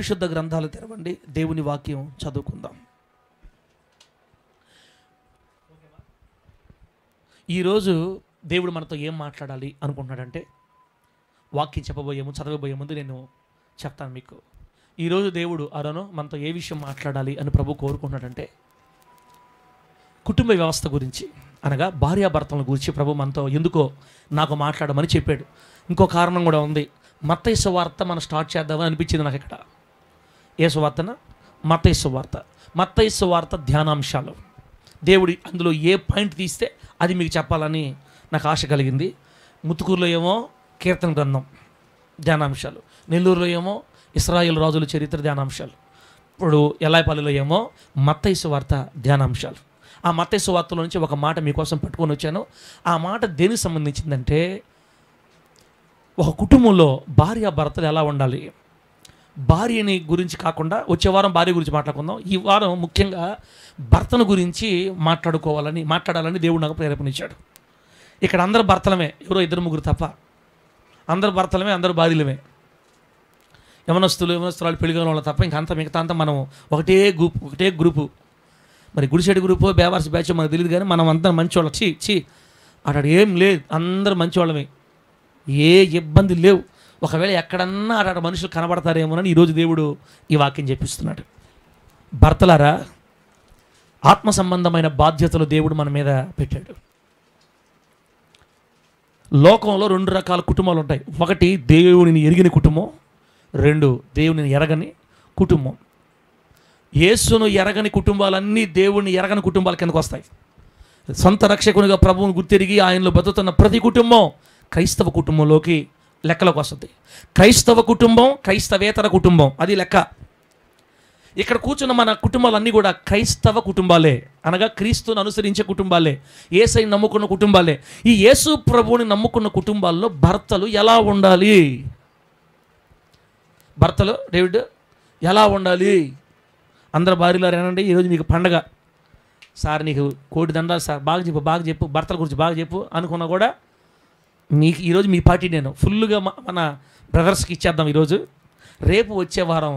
పరిశుద్ధ గ్రంథాలు తెరవండి, దేవుని వాక్యం చదువుకుందాం. ఈరోజు దేవుడు మనతో ఏం మాట్లాడాలి అనుకుంటున్నాడంటే, వాక్యం చదవబోయే ముందు నేను చెప్తాను మీకు. ఈరోజు దేవుడు మనతో ఏ విషయం మాట్లాడాలి అని ప్రభు కోరుకుంటున్నాడంటే, కుటుంబ వ్యవస్థ గురించి, అనగా భార్యాభర్తల గురించి ప్రభు మనతో ఎందుకో నాకు మాట్లాడమని చెప్పాడు. ఇంకో కారణం కూడా ఉంది. మత్తయి సువార్త మనం స్టార్ట్ చేద్దామని అనిపించింది నాకు. ఇక్కడ ఏ సువార్తన? మత్తయి సువార్త ధ్యానాంశాలు. దేవుడి అందులో ఏ పాయింట్ తీస్తే అది మీకు చెప్పాలని నాకు ఆశ కలిగింది. ముత్తుకూరులో ఏమో కీర్తన గ్రంథం ధ్యానాంశాలు, నెల్లూరులో ఏమో ఇశ్రాయేలు రాజుల చరిత్ర ధ్యానాంశాలు, ఇప్పుడు ఎల్లాయిపల్లిలో ఏమో మత్తయి సువార్త ధ్యానాంశాలు. ఆ మత్తయి సువార్తలో నుంచి ఒక మాట మీకోసం పట్టుకొని వచ్చాను. ఆ మాట దేనికి సంబంధించిందంటే, ఒక కుటుంబంలో భార్యాభర్తలు ఎలా ఉండాలి, భార్యని గురించి కాకుండా వచ్చే వారం భార్య గురించి మాట్లాడుకుందాం. ఈ వారం ముఖ్యంగా భర్తను గురించి మాట్లాడాలని దేవుడు నాకు ప్రేరేపణించాడు. ఇక్కడ అందరు భర్తలమే, ఎవరో 2-3 తప్ప. అందరు భర్తలమే, అందరు భార్యలమే. యవనస్తురాలు పెళ్ళిన వాళ్ళు తప్ప ఇంకంతా మిగతా అంతా మనం ఒకటే గ్రూపు. మరి గుడిసెడి గ్రూపు, బేవార్స్ బ్యాచ్ మనకు తెలియదు, కానీ మనం అంతా మంచివాళ్ళం. అక్కడ ఏం లేదు, అందరు మంచివాళ్ళమే, ఏ ఇబ్బంది లేవు. ఒకవేళ ఎక్కడన్నా అక్కడ మనుషులు కనబడతారేమోనని ఈరోజు దేవుడు ఈ వాక్యం చెప్పిస్తున్నాడు. భర్తలారా, ఆత్మ సంబంధమైన బాధ్యతలు దేవుడు మన మీద పెట్టాడు. లోకంలో 2 రకాల కుటుంబాలు ఉంటాయి. ఒకటి దేవునిని ఎరిగిన కుటుంబం, 2 దేవునిని ఎరగని కుటుంబం. యేసును ఎరగని కుటుంబాలన్నీ దేవుని ఎరగని కుటుంబాల కిందకు వస్తాయి. సొంత రక్షకునిగా ప్రభువును గుర్తెరిగి ఆయనలో బతుకుతున్న ప్రతి కుటుంబం క్రైస్తవ కుటుంబంలోకి లెక్కలోకి వస్తుంది. క్రైస్తవ కుటుంబం, క్రైస్తవేతర కుటుంబం, అది లెక్క. ఇక్కడ కూర్చున్న మన కుటుంబాలన్నీ కూడా క్రైస్తవ కుటుంబాలే, అనగా క్రీస్తుని అనుసరించే కుటుంబాలే, యేసుని నమ్ముకున్న కుటుంబాలే. ఈ యేసు ప్రభువుని నమ్ముకున్న కుటుంబాల్లో భర్తలు ఎలా ఉండాలి? భర్తలు డేవిడ్ ఎలా ఉండాలి? అందరు భార్యలారు ఏనండి, ఈరోజు మీకు పండగ సార్, నీకు కోటి దండాలు సార్, బాగా చెప్పు భర్తల గురించి బాగా చెప్పు అనుకున్నా కూడా మీకు ఈరోజు మీ పార్టీ నేను ఫుల్గా మన బ్రదర్స్కి ఇచ్చేద్దాం. ఈరోజు రేపు వచ్చే వారం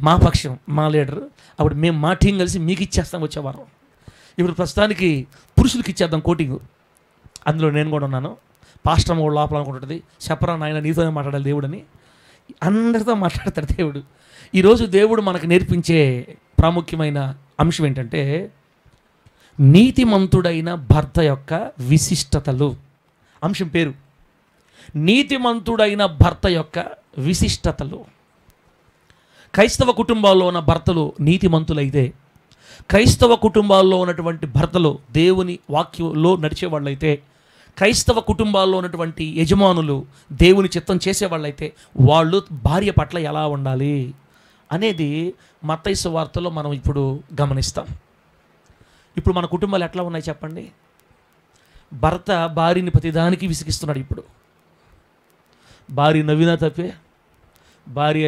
మా పక్షం, మా లీడరు, అప్పుడు మేము మా టీం కలిసి మీకు ఇచ్చేస్తాం వచ్చే వారం. ఇప్పుడు ప్రస్తుతానికి పురుషులకి ఇచ్చేద్దాం కోటింగ్. అందులో నేను కూడా ఉన్నాను. పాస్టర్ కూడా లోపల అనుకుంటుంది, చెప్పరా నాయన నీతోనే మాట్లాడాలి దేవుడని. అందరితో మాట్లాడతాడు దేవుడు. ఈరోజు దేవుడు మనకు నేర్పించే ప్రాముఖ్యమైన అంశం ఏంటంటే, నీతిమంతుడైన భర్త యొక్క విశిష్టతలు. అంశం పేరు నీతిమంతుడైన భర్త యొక్క విశిష్టతలు. క్రైస్తవ కుటుంబాల్లో ఉన్న భర్తలు నీతిమంతులైతే, క్రైస్తవ కుటుంబాల్లో ఉన్నటువంటి భర్తలు దేవుని వాక్యంలో నడిచేవాళ్ళైతే, క్రైస్తవ కుటుంబాల్లో ఉన్నటువంటి యజమానులు దేవుని చిత్తం చేసేవాళ్ళైతే, వాళ్ళు భార్య పట్ల ఎలా ఉండాలి అనేది మత్తయి సువార్తలో మనం ఇప్పుడు గమనిస్తాం. ఇప్పుడు మన కుటుంబాలు ఎట్లా ఉన్నాయి చెప్పండి? భర్త భార్యని ప్రతిదానికి విసిగిస్తున్నాడు. ఇప్పుడు భార్య నవ్వినా తప్పే, భార్య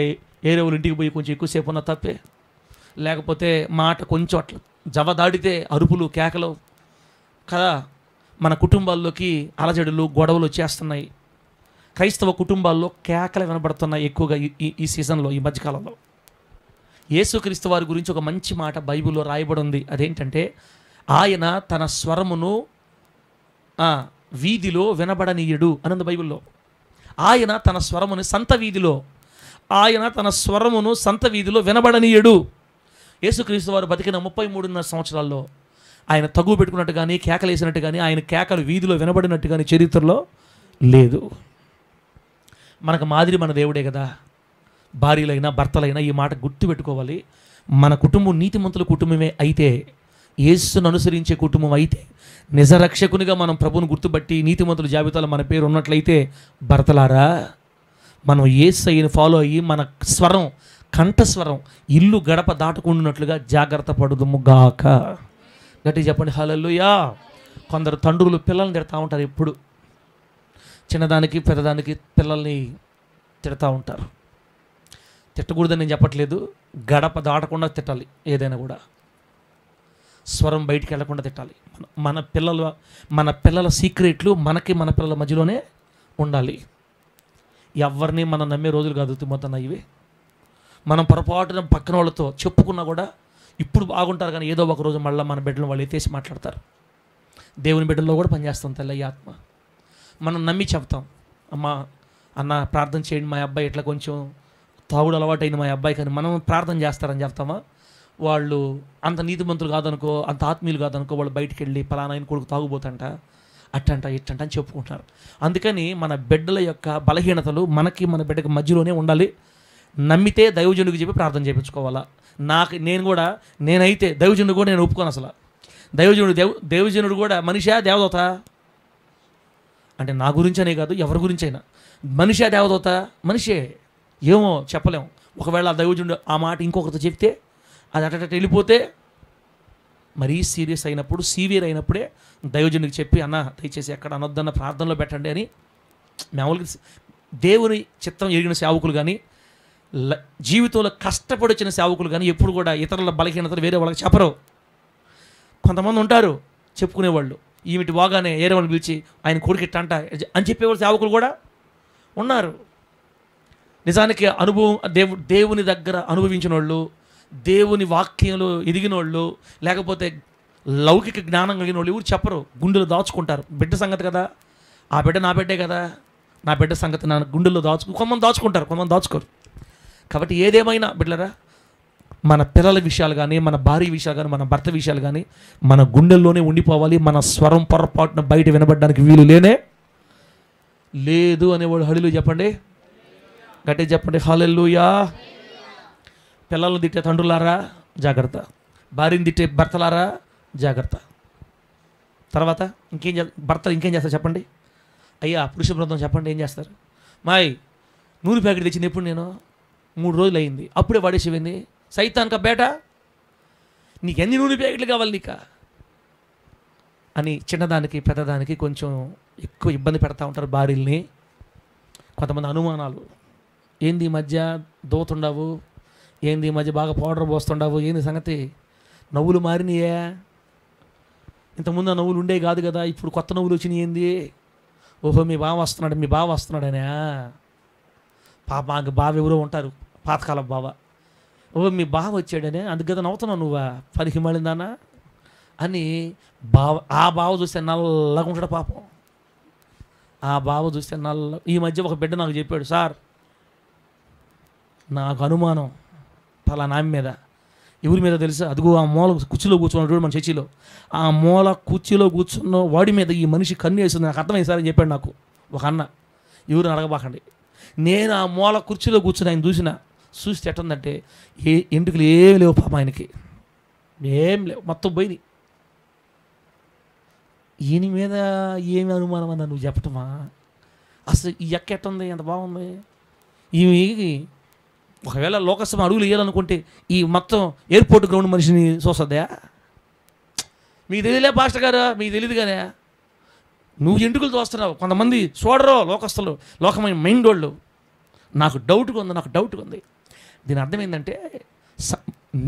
ఏరే వాళ్ళ ఇంటికి పోయి కొంచెం ఎక్కువసేపు ఉన్నా తప్పే, లేకపోతే మాట కొంచెం అట్లా జవ దాడితే అరుపులు కేకలు కదా. మన కుటుంబాల్లోకి అలజడులు గొడవలు వచ్చేస్తున్నాయి. క్రైస్తవ కుటుంబాల్లో కేకలు వినబడుతున్నాయి ఎక్కువగా ఈ సీజన్లో, ఈ మధ్యకాలంలో. యేసుక్రీస్తు వారి గురించి ఒక మంచి మాట బైబిల్లో రాయబడి ఉంది. అదేంటంటే, ఆయన తన స్వరమును వీధిలో వినబడనీయడు అన్నది బైబిల్లో. ఆయన తన స్వరమును సంత వీధిలో వినబడనీయడు. యేసుక్రీస్తు వారు బతికిన 33.5 సంవత్సరాల్లో ఆయన తగువ పెట్టుకున్నట్టు కానీ, కేకలేసినట్టు కానీ, ఆయన కేకలు వీధిలో వినబడినట్టు కానీ చరిత్రలో లేదు. మనకు మాదిరి మన దేవుడే కదా. భార్యలైనా భర్తలైనా ఈ మాట గుర్తుపెట్టుకోవాలి. మన కుటుంబం నీతిమంతుల కుటుంబమే అయితే, యేసును అనుసరించే కుటుంబం అయితే, నిజరక్షకునిగా మనం ప్రభువును గుర్తుపట్టి నీతిమంతుల జాబితాలో మన పేరు ఉన్నట్లయితే, భర్తలారా మనం యేసయ్యను ఫాలో అయ్యి మన స్వరం, కంఠస్వరం ఇల్లు గడప దాటుకుంటున్నట్లుగా జాగ్రత్త పడుదుము గాక. గట్టి చెప్పండి హల్లెలూయా. కొందరు తండ్రులు పిల్లల్ని తిడతా ఉంటారు. ఎప్పుడు చిన్నదానికి పెద్దదానికి పిల్లల్ని తిడతా ఉంటారు. తిట్టకూడదని నేను చెప్పట్లేదు, గడప దాటకుండా తిట్టాలి. ఏదైనా కూడా స్వరం బయటికి వెళ్లకుండా తిట్టాలి. మన పిల్లల సీక్రెట్లు మన పిల్లల మధ్యలోనే ఉండాలి. ఎవరిని మనం నమ్మే రోజులు కాదు తిమ్మతున్నా ఇవి. మనం పొరపాటున పక్కన వాళ్ళతో చెప్పుకున్నా కూడా ఇప్పుడు బాగుంటారు, కానీ ఏదో ఒక రోజు మళ్ళీ మన బిడ్డలను వాళ్ళు ఎత్తేసి మాట్లాడతారు. దేవుని బిడ్డల్లో కూడా పనిచేస్తాం తల్లి ఈ ఆత్మ. మనం నమ్మి చెప్తాం, అమ్మ అన్న ప్రార్థన చేయండి, మా అబ్బాయి ఇట్లా కొంచెం తాగుడు అలవాటైంది మా అబ్బాయి, కానీ మనం ప్రార్థన చేస్తారని చెప్తామా? వాళ్ళు అంత నీతిమంతులు కాదనుకో, అంత ఆత్మీయులు కాదనుకో, వాళ్ళు బయటికి వెళ్ళి పలానా ఆయన కొడుకు తాగుబోతంట, అట్టంట ఇట్టంట అని చెప్పుకుంటున్నారు. అందుకని మన బిడ్డల యొక్క బలహీనతలు మనకి మన బిడ్డకి మధ్యలోనే ఉండాలి. నమ్మితే దైవజనుడికి చెప్పి ప్రార్థన చేయించుకోవాలా. నేనైతే దైవజనుడు కూడా నేను ఒప్పుకోను అసలు. దైవజనుడు కూడా మనిషా దేవదూత అంటే నా గురించి అనే కాదు, ఎవరి గురించైనా మనిషా దేవదూత మనిషే, ఏమో చెప్పలేము. ఒకవేళ ఆ దైవజనుడు ఆ మాట ఇంకొకరితో చెప్తే అది అట వెళ్ళిపోతే మరీ సీరియస్ అయినప్పుడు, సీవియర్ అయినప్పుడే దైవజనుడికి చెప్పి, అన్న దయచేసి ఎక్కడ అనొద్దన్న ప్రార్థనలో పెట్టండి అని. మామూలుగా దేవుని చిత్తం ఎరిగిన సేవకులు కానీ, జీవితంలో కష్టపడి వచ్చిన సేవకులు కానీ ఎప్పుడు కూడా ఇతరుల బలహీనతలు వేరే వాళ్ళకి చెప్పరు. కొంతమంది ఉంటారు చెప్పుకునేవాళ్ళు, ఈమెటి బాగానే ఏరే వాళ్ళని పిలిచి ఆయన కొడుకిట్టంట అని చెప్పేవాళ్ళు సేవకులు కూడా ఉన్నారు. నిజానికి అనుభవం దేవుని దగ్గర అనుభవించిన వాళ్ళు, దేవుని వాక్యంలో ఎదిగిన వాళ్ళు, లేకపోతే లౌకిక జ్ఞానం కలిగిన వాళ్ళు ఎవరు చెప్పరు, గుండెలు దాచుకుంటారు. బిడ్డ సంగతి కదా, ఆ బిడ్డ నా బిడ్డే కదా, నా బిడ్డ సంగతి నా గుండెల్లో కొంతమంది దాచుకుంటారు, కొంతమంది దాచుకోరు. కాబట్టి ఏదేమైనా బిడ్డలరా, మన పిల్లల విషయాలు కానీ, మన భార్య విషయాలు కానీ, మన భర్త విషయాలు కానీ మన గుండెల్లోనే ఉండిపోవాలి. మన స్వరం పొరపాటున బయట వినబడడానికి వీలు లేదు అనేవాడు హల్లెలూయా చెప్పండి, గట్టిగా చెప్పండి హల్లెలూయా. పిల్లలను తిట్టే తండ్రులారా జాగ్రత్త, భార్యని తిట్టే భర్తలారా జాగ్రత్త. తర్వాత భర్తలు ఇంకేం చేస్తారు చెప్పండి? అయ్యా పురుష బృందం చెప్పండి ఏం చేస్తారు? మాయ్ నూనె ప్యాకెట్ తెచ్చింది ఎప్పుడు నేను 3 రోజులు అయింది, అప్పుడే పడేసేవింది, సైతాన్కా బేట నీకు ఎన్ని నూనె ప్యాకెట్లు కావాలి నీకా అని చిన్నదానికి పెద్దదానికి కొంచెం ఎక్కువ ఇబ్బంది పెడతా ఉంటారు భార్యల్ని. కొంతమంది అనుమానాలు, ఏంది ఈ మధ్య దోతుండవు, ఏంది ఈ మధ్య బాగా పౌడర్ పోస్తుండవు, ఏంది సంగతి, నవ్వులు మారినాయే, ఇంతకుముందు ఆ నవ్వులు ఉండే కాదు కదా, ఇప్పుడు కొత్త నవ్వులు వచ్చినాయి ఏంది? ఓహో మీ బావ వస్తున్నాడనే పాప మాకు బావ ఎవరో ఉంటారు పాతకాలం బావ, ఓహో మీ బావ వచ్చాడనే అందుకు కదా నవ్వుతున్నావు నువ్వా పనికి మళ్ళిందానా అని ఆ బావ చూస్తే నల్లగా ఉంటాడు పాపం. ఆ బావ చూస్తే ఈ మధ్య ఒక బిడ్డ నాకు చెప్పాడు, సార్ నాకు అనుమానం పలానా ఆమె మీద, ఎవరి మీద తెలుసా, అదిగో ఆ మూల కుర్చీలో కూర్చున్నాడు మన చర్చిలో, ఆ మూల కుర్చీలో కూర్చున్న వాడి మీద ఈ మనిషి కన్ను వేస్తుంది, నాకు అర్థమైంది సార్ అని చెప్పాడు నాకు ఒక అన్న. ఎవరు అడగబాకండి, నేను ఆ మూల కుర్చీలో కూర్చుని ఆయన చూస్తే ఎట్టుందంటే ఎంటుకలు ఏమి లేవు పాప, ఆయనకి ఏం లేవు, మొత్తం పోయినాయి. ఈయన మీద ఏమి అనుమానం అన్నా నువ్వు చెప్పటమా? అసలు ఈ ఎక్క ఎట్టుంది, ఎంత బాగుంది. ఈమె ఒకవేళ లోకసభ అడుగులు వేయాలనుకుంటే ఈ మొత్తం ఎయిర్పోర్ట్ గ్రౌండ్ మనిషిని చూస్తుందా? మీకు తెలియలే పాస్టర్ గారు, మీకు తెలియదు కదా, నువ్వు ఎంటుకలు చూస్తున్నావు. కొంతమంది చూడరు లోకస్తులు, లోకమైన మైండ్ వాళ్ళు. నాకు డౌట్గా ఉంది. దీని అర్థం ఏంటంటే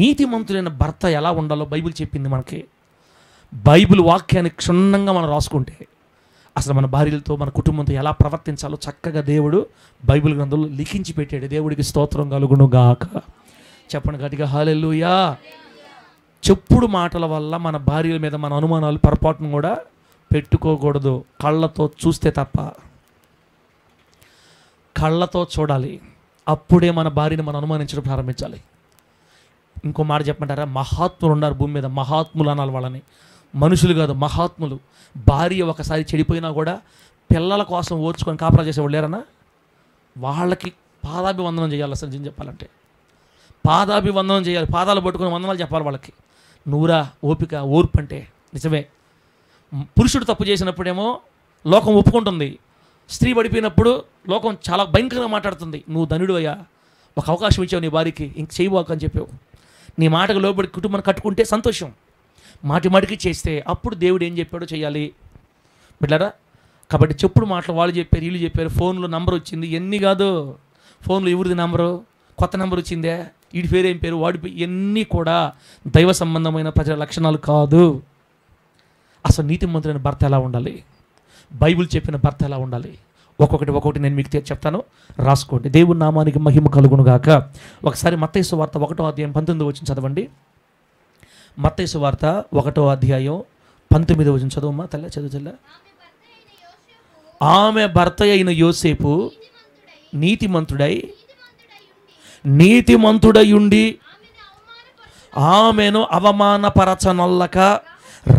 నీతిమంతులైన భర్త ఎలా ఉండాలో బైబిల్ చెప్పింది మనకి. బైబిల్ వాక్యాన్ని క్షుణ్ణంగా మనం రాసుకుంటే అసలు మన భార్యలతో మన కుటుంబంతో ఎలా ప్రవర్తించాలో చక్కగా దేవుడు బైబిల్ గ్రంథంలో లిఖించి పెట్టాడు. దేవుడికి స్తోత్రం కలుగును గాక. చెప్పండి గట్టిగా హల్లెలూయా. చెప్పుడు మాటల వల్ల మన భార్యల మీద మన అనుమానాలు పొరపాటును కూడా పెట్టుకోకూడదు. కళ్ళతో చూస్తే తప్ప, కళ్ళతో చూడాలి, అప్పుడే మన భార్యని మనం అనుమానించడం ప్రారంభించాలి. ఇంకో మాట చెప్పమంటారా, మహాత్ములు ఉన్నారు భూమి మీద, మహాత్ములు అనాలి వాళ్ళని, మనుషులు కాదు మహాత్ములు. భార్య ఒకసారి చెడిపోయినా కూడా పిల్లల కోసం ఓర్చుకొని కాపరా చేసేవాళ్ళు లేరన్నా, వాళ్ళకి పాదాభివందనం చేయాలి. అసలు నిజం చెప్పాలంటే పాదాభివందనం చేయాలి, పాదాలు పట్టుకొని వందనాలు చెప్పాలి వాళ్ళకి. నూరా ఓపిక ఓర్పు అంటే నిజమే. పురుషుడు తప్పు చేసినప్పుడేమో లోకం ఒప్పుకుంటుంది, స్త్రీ పడిపోయినప్పుడు లోకం చాలా భయంకరంగా మాట్లాడుతుంది. నువ్వు ధనుడు అయ్యా, ఒక అవకాశం ఇచ్చావు నీ భార్యకి, ఇంక చేయబోక అని చెప్పావు. నీ మాటకు లోబడి కుటుంబాన్ని కట్టుకుంటే సంతోషం, మాటికి చేస్తే అప్పుడు దేవుడు ఏం చెప్పాడో చేయాలి బిడ్డలారా. కాబట్టి చెప్పుడు మాటలు వాళ్ళు చెప్పారు, వీళ్ళు చెప్పారు, ఫోన్లో నంబర్ వచ్చింది, ఎన్ని కాదు ఫోన్లో ఎవరిది నంబరు, కొత్త నెంబర్ వచ్చిందే, వీడి పేరు ఏం పేరు, వాడి ఇవన్నీ కూడా దైవ సంబంధమైన ప్రజల లక్షణాలు కాదు. అసలు నీతిమంతులైన భర్త ఎలా ఉండాలి, బైబిల్ చెప్పిన భర్త ఎలా ఉండాలి, ఒక్కొక్కటి నేను మీకు చెప్తాను, రాసుకోండి. దేవుని నామానికి మహిమ కలుగును గాక. ఒకసారి మత్తయి సువార్త 1వ అధ్యాయం 19వ వచనం చదవండి. మత్తయి సువార్త 1వ అధ్యాయం 19వ వచనం చదువమ్మా తల్లి, చదువు తల్లి. ఆమె భర్త అయిన యోసేపు నీతిమంతుడయుండి ఆమెను అవమానపరచనొల్లక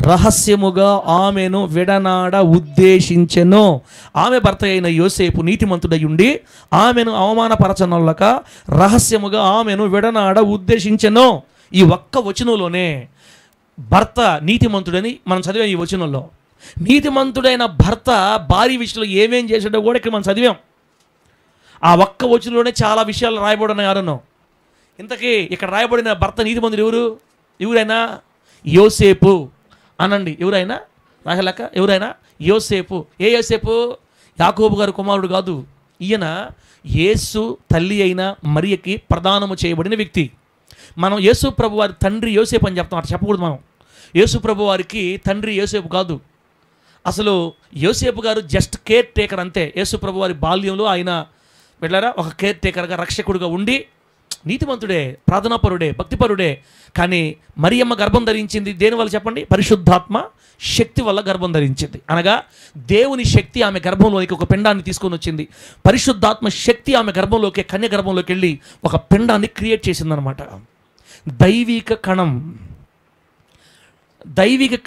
రహస్యముగా ఆమెను విడనాడ ఉద్దేశించెను. ఆమె భర్త అయిన యోసేపు నీతిమంతుడయుండి ఆమెను అవమానపరచనొల్లక రహస్యముగా ఆమెను విడనాడ ఉద్దేశించెను. ఈ ఒక్క వచనంలోనే భర్త నీతిమంతుడని మనం చదివాం. ఈ వచనంలో నీతిమంతుడైన భర్త భార్య విషయంలో ఏమేం చేశాడో కూడా ఇక్కడ మనం చదివాం. ఆ ఒక్క వచనంలోనే చాలా విషయాలు రాయబడిన ఎవరన్నా. ఇంతకీ ఇక్కడ రాయబడిన భర్త నీతిమంతుడు ఎవరైనా యోసేపు అనండి. ఎవరైనా రాహలక, ఎవరైనా యోసేపు. ఏ యోసేపు? యాకోబు గారు కుమారుడు కాదు. ఈయన యేసు తల్లి అయిన మరియకి ప్రదానము చేయబడిన వ్యక్తి. మనం యేసు ప్రభు వారి తండ్రి యోసేపు అని చెప్తాం, అట్లా చెప్పకూడదు. మనం యేసు ప్రభు వారికి తండ్రి యోసేపు కాదు. అసలు యోసేపు గారు జస్ట్ కేర్ టేకర్ అంతే. యేసు ప్రభు వారి బాల్యంలో ఆయన వెళ్ళారా ఒక కేర్ టేకర్గా, రక్షకుడుగా ఉండి నీతిమంతుడే, ప్రార్థనాపరుడే, భక్తిపరుడే. కానీ మరియమ్మ గర్భం ధరించింది దేనివల్ల చెప్పండి? పరిశుద్ధాత్మ శక్తి వల్ల గర్భం ధరించింది. అనగా దేవుని శక్తి ఆమె గర్భంలోకి ఒక పిండాన్ని తీసుకొని వచ్చింది. పరిశుద్ధాత్మ శక్తి ఆమె గర్భంలోకి, కన్య గర్భంలోకి వెళ్ళి ఒక పిండాన్ని క్రియేట్ చేసిందనమాట. దైవిక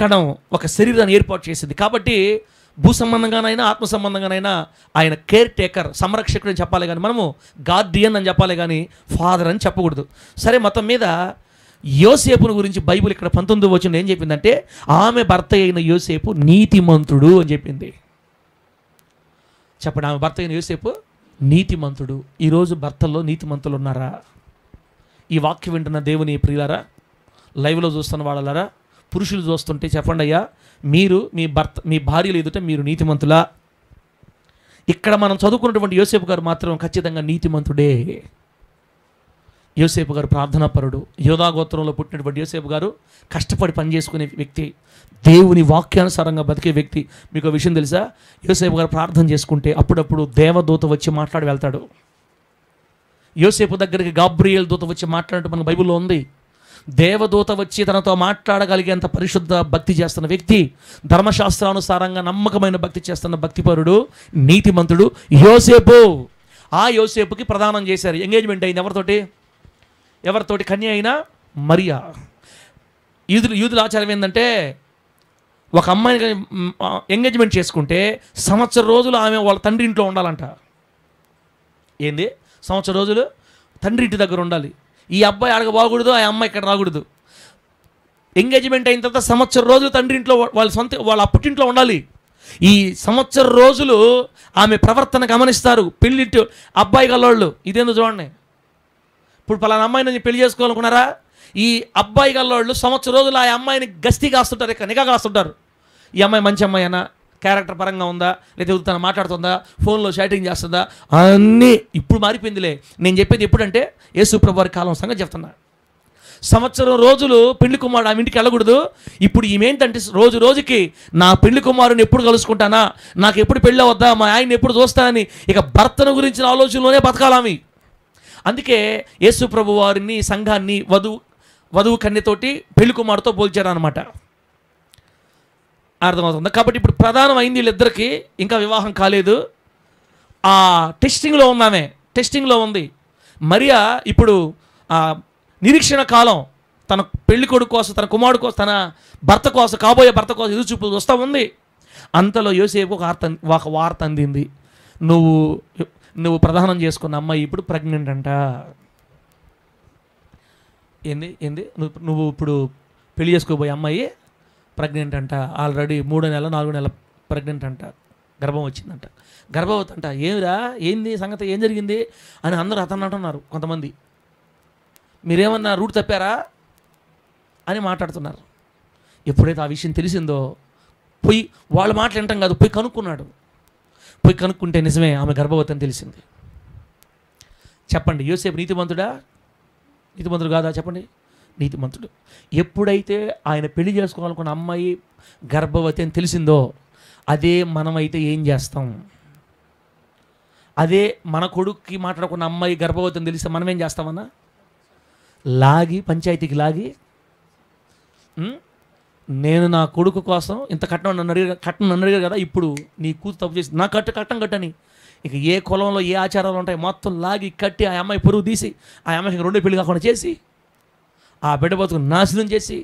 కణం ఒక శరీరాన్ని ఏర్పాటు చేసింది. కాబట్టి భూ సంబంధంగానైనా ఆత్మ సంబంధంగానైనా ఆయన కేర్ టేకర్, సంరక్షకుడు అని చెప్పాలి కానీ మనము గార్డియన్ అని చెప్పాలి కానీ ఫాదర్ అని చెప్పకూడదు. సరే, మొత్తం మీద యోసేపును గురించి బైబిల్ ఇక్కడ 19వ వచనం ఏం చెప్పిందంటే ఆమె భర్త అయిన యోసేపు నీతిమంతుడు అని చెప్పింది. చెప్పండి, ఆమె భర్త అయిన యోసేపు నీతిమంతుడు. ఈరోజు భర్తల్లో నీతిమంతులు ఉన్నారా? ఈ వాక్యం వింటున్న దేవుని ప్రియులారా, లైవ్లో చూస్తున్న వాళ్ళారా, పురుషులు చూస్తుంటే చెప్పండి అయ్యా, మీరు మీ భార్యలు ఎదుట మీరు నీతిమంతులా? ఇక్కడ మనం చదువుకున్నటువంటి యోసేపు గారు మాత్రం ఖచ్చితంగా నీతిమంతుడే. యోసేపు గారు ప్రార్థనాపరుడు. యోధా గోత్రంలో పుట్టినటువంటి యోసేపు గారు కష్టపడి పనిచేసుకునే వ్యక్తి, దేవుని వాక్యానుసారంగా బతికే వ్యక్తి. మీకు ఒక విషయం తెలుసా? యోసేపు గారు ప్రార్థన చేసుకుంటే అప్పుడప్పుడు దేవదూత వచ్చి మాట్లాడి వెళ్తాడు. యోసేపు దగ్గరికి గాబ్రియేల్ దూత వచ్చి మాట్లాడినట్టు మన బైబిల్లో ఉంది. దేవదూత వచ్చి తనతో మాట్లాడగలిగేంత పరిశుద్ధ భక్తి చేస్తున్న వ్యక్తి, ధర్మశాస్త్రానుసారంగా నమ్మకమైన భక్తి చేస్తున్న భక్తిపరుడు, నీతిమంతుడు యోసేపు. ఆ యోసేపుకి ప్రదానం చేశారు. ఎంగేజ్మెంట్ అయింది ఎవరితోటి? కన్య అయినా మరియా. యూదుల ఆచారం ఏంటంటే ఒక అమ్మాయిని ఎంగేజ్మెంట్ చేసుకుంటే సంవత్సరం రోజులు ఆమె వాళ్ళ తండ్రి ఇంట్లో ఉండాలంట. ఏంది? సంవత్సరం రోజులు తండ్రి ఇంటి దగ్గర ఉండాలి. ఈ అబ్బాయి ఆడక బాగకూడదు, ఆ అమ్మాయి ఇక్కడ రాకూడదు. ఎంగేజ్మెంట్ అయిన తర్వాత సంవత్సరం రోజులు తండ్రి ఇంట్లో వాళ్ళ అప్పటింట్లో ఉండాలి. ఈ సంవత్సరం రోజులు ఆమె ప్రవర్తన గమనిస్తారు పెళ్ళింటి అబ్బాయి గల్లోళ్ళు. ఇదేందో చూడండి, ఇప్పుడు పలానా అమ్మాయిని పెళ్లి చేసుకోవాలనుకున్నారా? ఈ అబ్బాయి గల్లోళ్ళు సంవత్సరం రోజులు ఆ అమ్మాయిని గస్తీ కాస్తుంటారు, ఇక నిఘా కాస్తుంటారు. ఈ అమ్మాయి మంచి అమ్మాయి అన్నా, క్యారెక్టర్ పరంగా ఉందా, లేదా తను మాట్లాడుతుందా, ఫోన్లో చాటింగ్ చేస్తుందా, అన్నీ. ఇప్పుడు మారిపోయిందిలే. నేను చెప్పేది ఎప్పుడంటే యేసు ప్రభు వారి కాలం సంగతి చెప్తున్నా. సంవత్సరం రోజులు పెళ్లి కుమారుడు ఆమె ఇంటికి వెళ్ళకూడదు. ఇప్పుడు ఈమెంటంటే రోజు రోజుకి నా పెళ్లి కుమారుని ఎప్పుడు కలుసుకుంటానా, నాకు ఎప్పుడు పెళ్ళి వద్దా, మా ఆయన్ని ఎప్పుడు చూస్తానని ఇక భర్తను గురించిన ఆలోచనలోనే బతకాలామి. అందుకే యేసు ప్రభు వారిని, సంఘాన్ని వధువు కన్యతోటి పెళ్లి కుమారుతో పోల్చారనమాట. అర్థమవుతుందా? కాబట్టి ఇప్పుడు ప్రధానం అయింది వీళ్ళిద్దరికీ, ఇంకా వివాహం కాలేదు. ఆ టెస్టింగ్లో ఉంది. మరియా ఇప్పుడు నిరీక్షణ కాలం, తన పెళ్లి కొడుకు కోసం, తన కుమారుడు కోసం, తన భర్త కోసం, కాబోయే భర్త కోసం ఎదురు చూపు వస్తూ ఉంది. అంతలో యోసేపు ఒక వార్త అందింది, నువ్వు ప్రదానం చేసుకున్న అమ్మాయి ఇప్పుడు ప్రెగ్నెంట్ అంట. ఏంది నువ్వు ఇప్పుడు పెళ్లి చేసుకోబోయే అమ్మాయి ప్రెగ్నెంట్ అంట. ఆల్రెడీ 3వ నెల 4వ నెల ప్రెగ్నెంట్ అంట, గర్భం వచ్చిందంట. గర్భవతి అంట. ఏంది సంగతి, ఏం జరిగింది అని అందరూ అతను అంటున్నారు. కొంతమంది మీరేమన్నా రూట్ తప్పారా అని మాట్లాడుతున్నారు. ఎప్పుడైతే ఆ విషయం తెలిసిందో పోయి వాళ్ళ మాటలు వింటాం కాదు, పోయి కనుక్కున్నాడు. పోయి కనుక్కుంటే నిజమే ఆమె గర్భవతి అని తెలిసింది. చెప్పండి, యోసేపు నీతిమంతుడా? నీతిమంతుడు కాదా? చెప్పండి, నీతిమంతుడు. ఎప్పుడైతే ఆయన పెళ్లి చేసుకోవాలనుకున్న అమ్మాయి గర్భవతి అని తెలిసిందో అదే మనమైతే ఏం చేస్తాం? అదే మన కొడుక్కి మాట్లాడుకున్న అమ్మాయి గర్భవతి అని తెలిస్తే మనం ఏం చేస్తామన్నా? లాగి పంచాయతీకి లాగి, నేను నా కొడుకు కోసం ఇంత కట్నం నన్ను అడిగారు కదా, ఇప్పుడు నీ కూతురు తప్పు చేసి నా కట్టం కట్టని, ఇక ఏ కులంలో ఏ ఆచారాలు ఉంటాయి మొత్తం లాగి కట్టి ఆ అమ్మాయి పరువు తీసి ఆ అమ్మాయికి రెండో పెళ్లి కాకుండా చేసి ఆ బిడ్డ బతుకు నాశనం చేసి,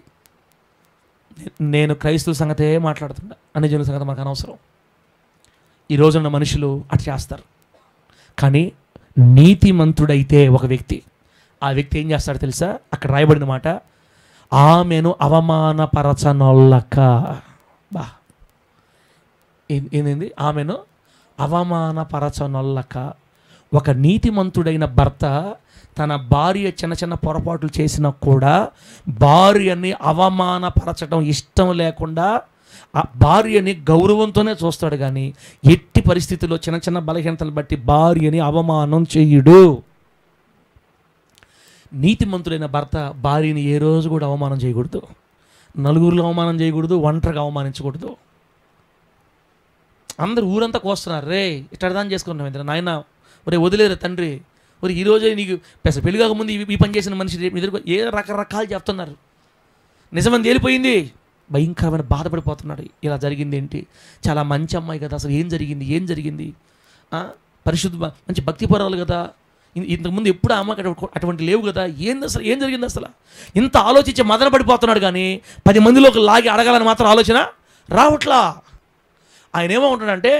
నేను క్రైస్తవుల సంగతే మాట్లాడుతున్నా, అన్ని జనుల సంగతి మనకు అనవసరం. ఈ రోజున్న మనుషులు అటు చేస్తారు. కానీ నీతిమంతుడైతే ఒక వ్యక్తి, ఆ వ్యక్తి ఏం చేస్తాడో తెలుసా? అక్కడ రాయబడిన మాట, ఆమెను అవమానపరచనొల్లక. బా, ఏంది? ఆమెను అవమానపరచనొల్లక. ఒక నీతిమంతుడైన భర్త తన భార్య చిన్న చిన్న పొరపాట్లు చేసినా కూడా భార్యని అవమానపరచడం ఇష్టం లేకుండా ఆ భార్యని గౌరవంతోనే చూస్తాడు. కానీ ఎట్టి పరిస్థితుల్లో చిన్న చిన్న బలహీనతలు బట్టి భార్యని అవమానం చెయ్యడు. నీతిమంతుడైన భర్త భార్యని ఏ రోజు కూడా అవమానం చేయకూడదు, నలుగురిలో అవమానం చేయకూడదు, ఒంటరిగా అవమానించకూడదు. అందరు ఊరంతా కోస్తున్నారు, రే ఇట్లా దాన్ని చేసుకున్నాం నాయన, ఒరే వదిలేరు తండ్రి, ఒరే ఈరోజే నీకు పెళ్లి కాకముందు ఈ పని చేసిన మనిషి ఎదురు ఏ రకరకాలు చెప్తున్నారు. నిజమని తేలిపోయింది, భయంకరమైన బాధపడిపోతున్నాడు. ఇలా జరిగింది ఏంటి, చాలా మంచి అమ్మాయి కదా, అసలు ఏం జరిగింది పరిశుద్ధ మంచి భక్తిపరాలు కదా, ఇంతకుముందు ఎప్పుడు ఆ అమ్మాయికి అటువంటి లేవు కదా, ఏం జరిగింది అసలు, ఇంత ఆలోచించి మదన పడిపోతున్నాడు. కానీ 10 మందిలోకి లాగి అడగాలని మాత్రం ఆలోచన రావట్లా. ఆయన ఏమో ఉంటాడంటే,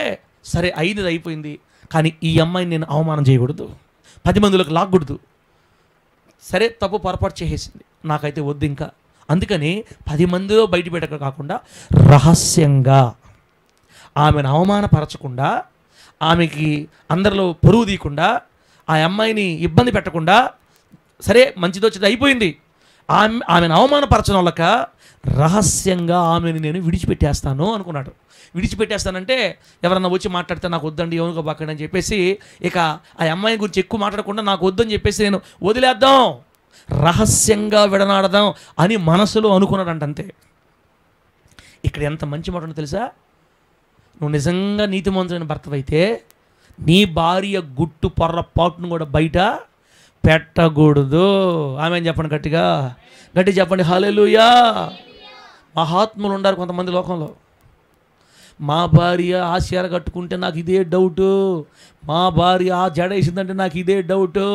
సరే అయింది అయిపోయింది, కానీ ఈ అమ్మాయిని నేను అవమానం చేయకూడదు, 10 మందిలోకి లాగకూడదు. సరే తప్పు పొరపాటు చేసేసింది, నాకైతే వద్దు ఇంకా. అందుకని 10 మందిలో బయట పెట్టక కాకుండా రహస్యంగా ఆమెను అవమానపరచకుండా, ఆమెకి అందరిలో పరువు తీయకుండా, ఆ అమ్మాయిని ఇబ్బంది పెట్టకుండా, సరే మంచిదో చెడ్డ అయిపోయింది, ఆమెను అవమానపరచడం వల్ల రహస్యంగా ఆమెను నేను విడిచిపెట్టేస్తాను అనుకున్నాడు. విడిచిపెట్టేస్తానంటే ఎవరన్నా వచ్చి మాట్లాడితే నాకు వద్దండి, ఎవరికో బాకండి అని చెప్పేసి ఇక ఆ అమ్మాయి గురించి ఎక్కువ మాట్లాడకుండా నాకు వద్దని చెప్పేసి నేను వదిలేద్దాం, రహస్యంగా విడనాడదాం అని మనసులో అనుకున్నాడంట. అంతే. ఇక్కడ ఎంత మంచి మాట తెలుసా? నువ్వు నిజంగా నీతిమంతుడైన భర్తవైతే నీ భార్య గుట్టు పొర్రపాటును కూడా బయట పెట్టకూడదు. ఆమె చెప్పండి, గట్టిగా చెప్పండి హల్లెలూయా. మహాత్ములు ఉన్నారు కొంతమంది లోకంలో, మా భార్య ఆ చీర కట్టుకుంటే నాకు ఇదే డౌటు, మా భార్య ఆ జడ వేసిందంటే నాకు ఇదే డౌటు,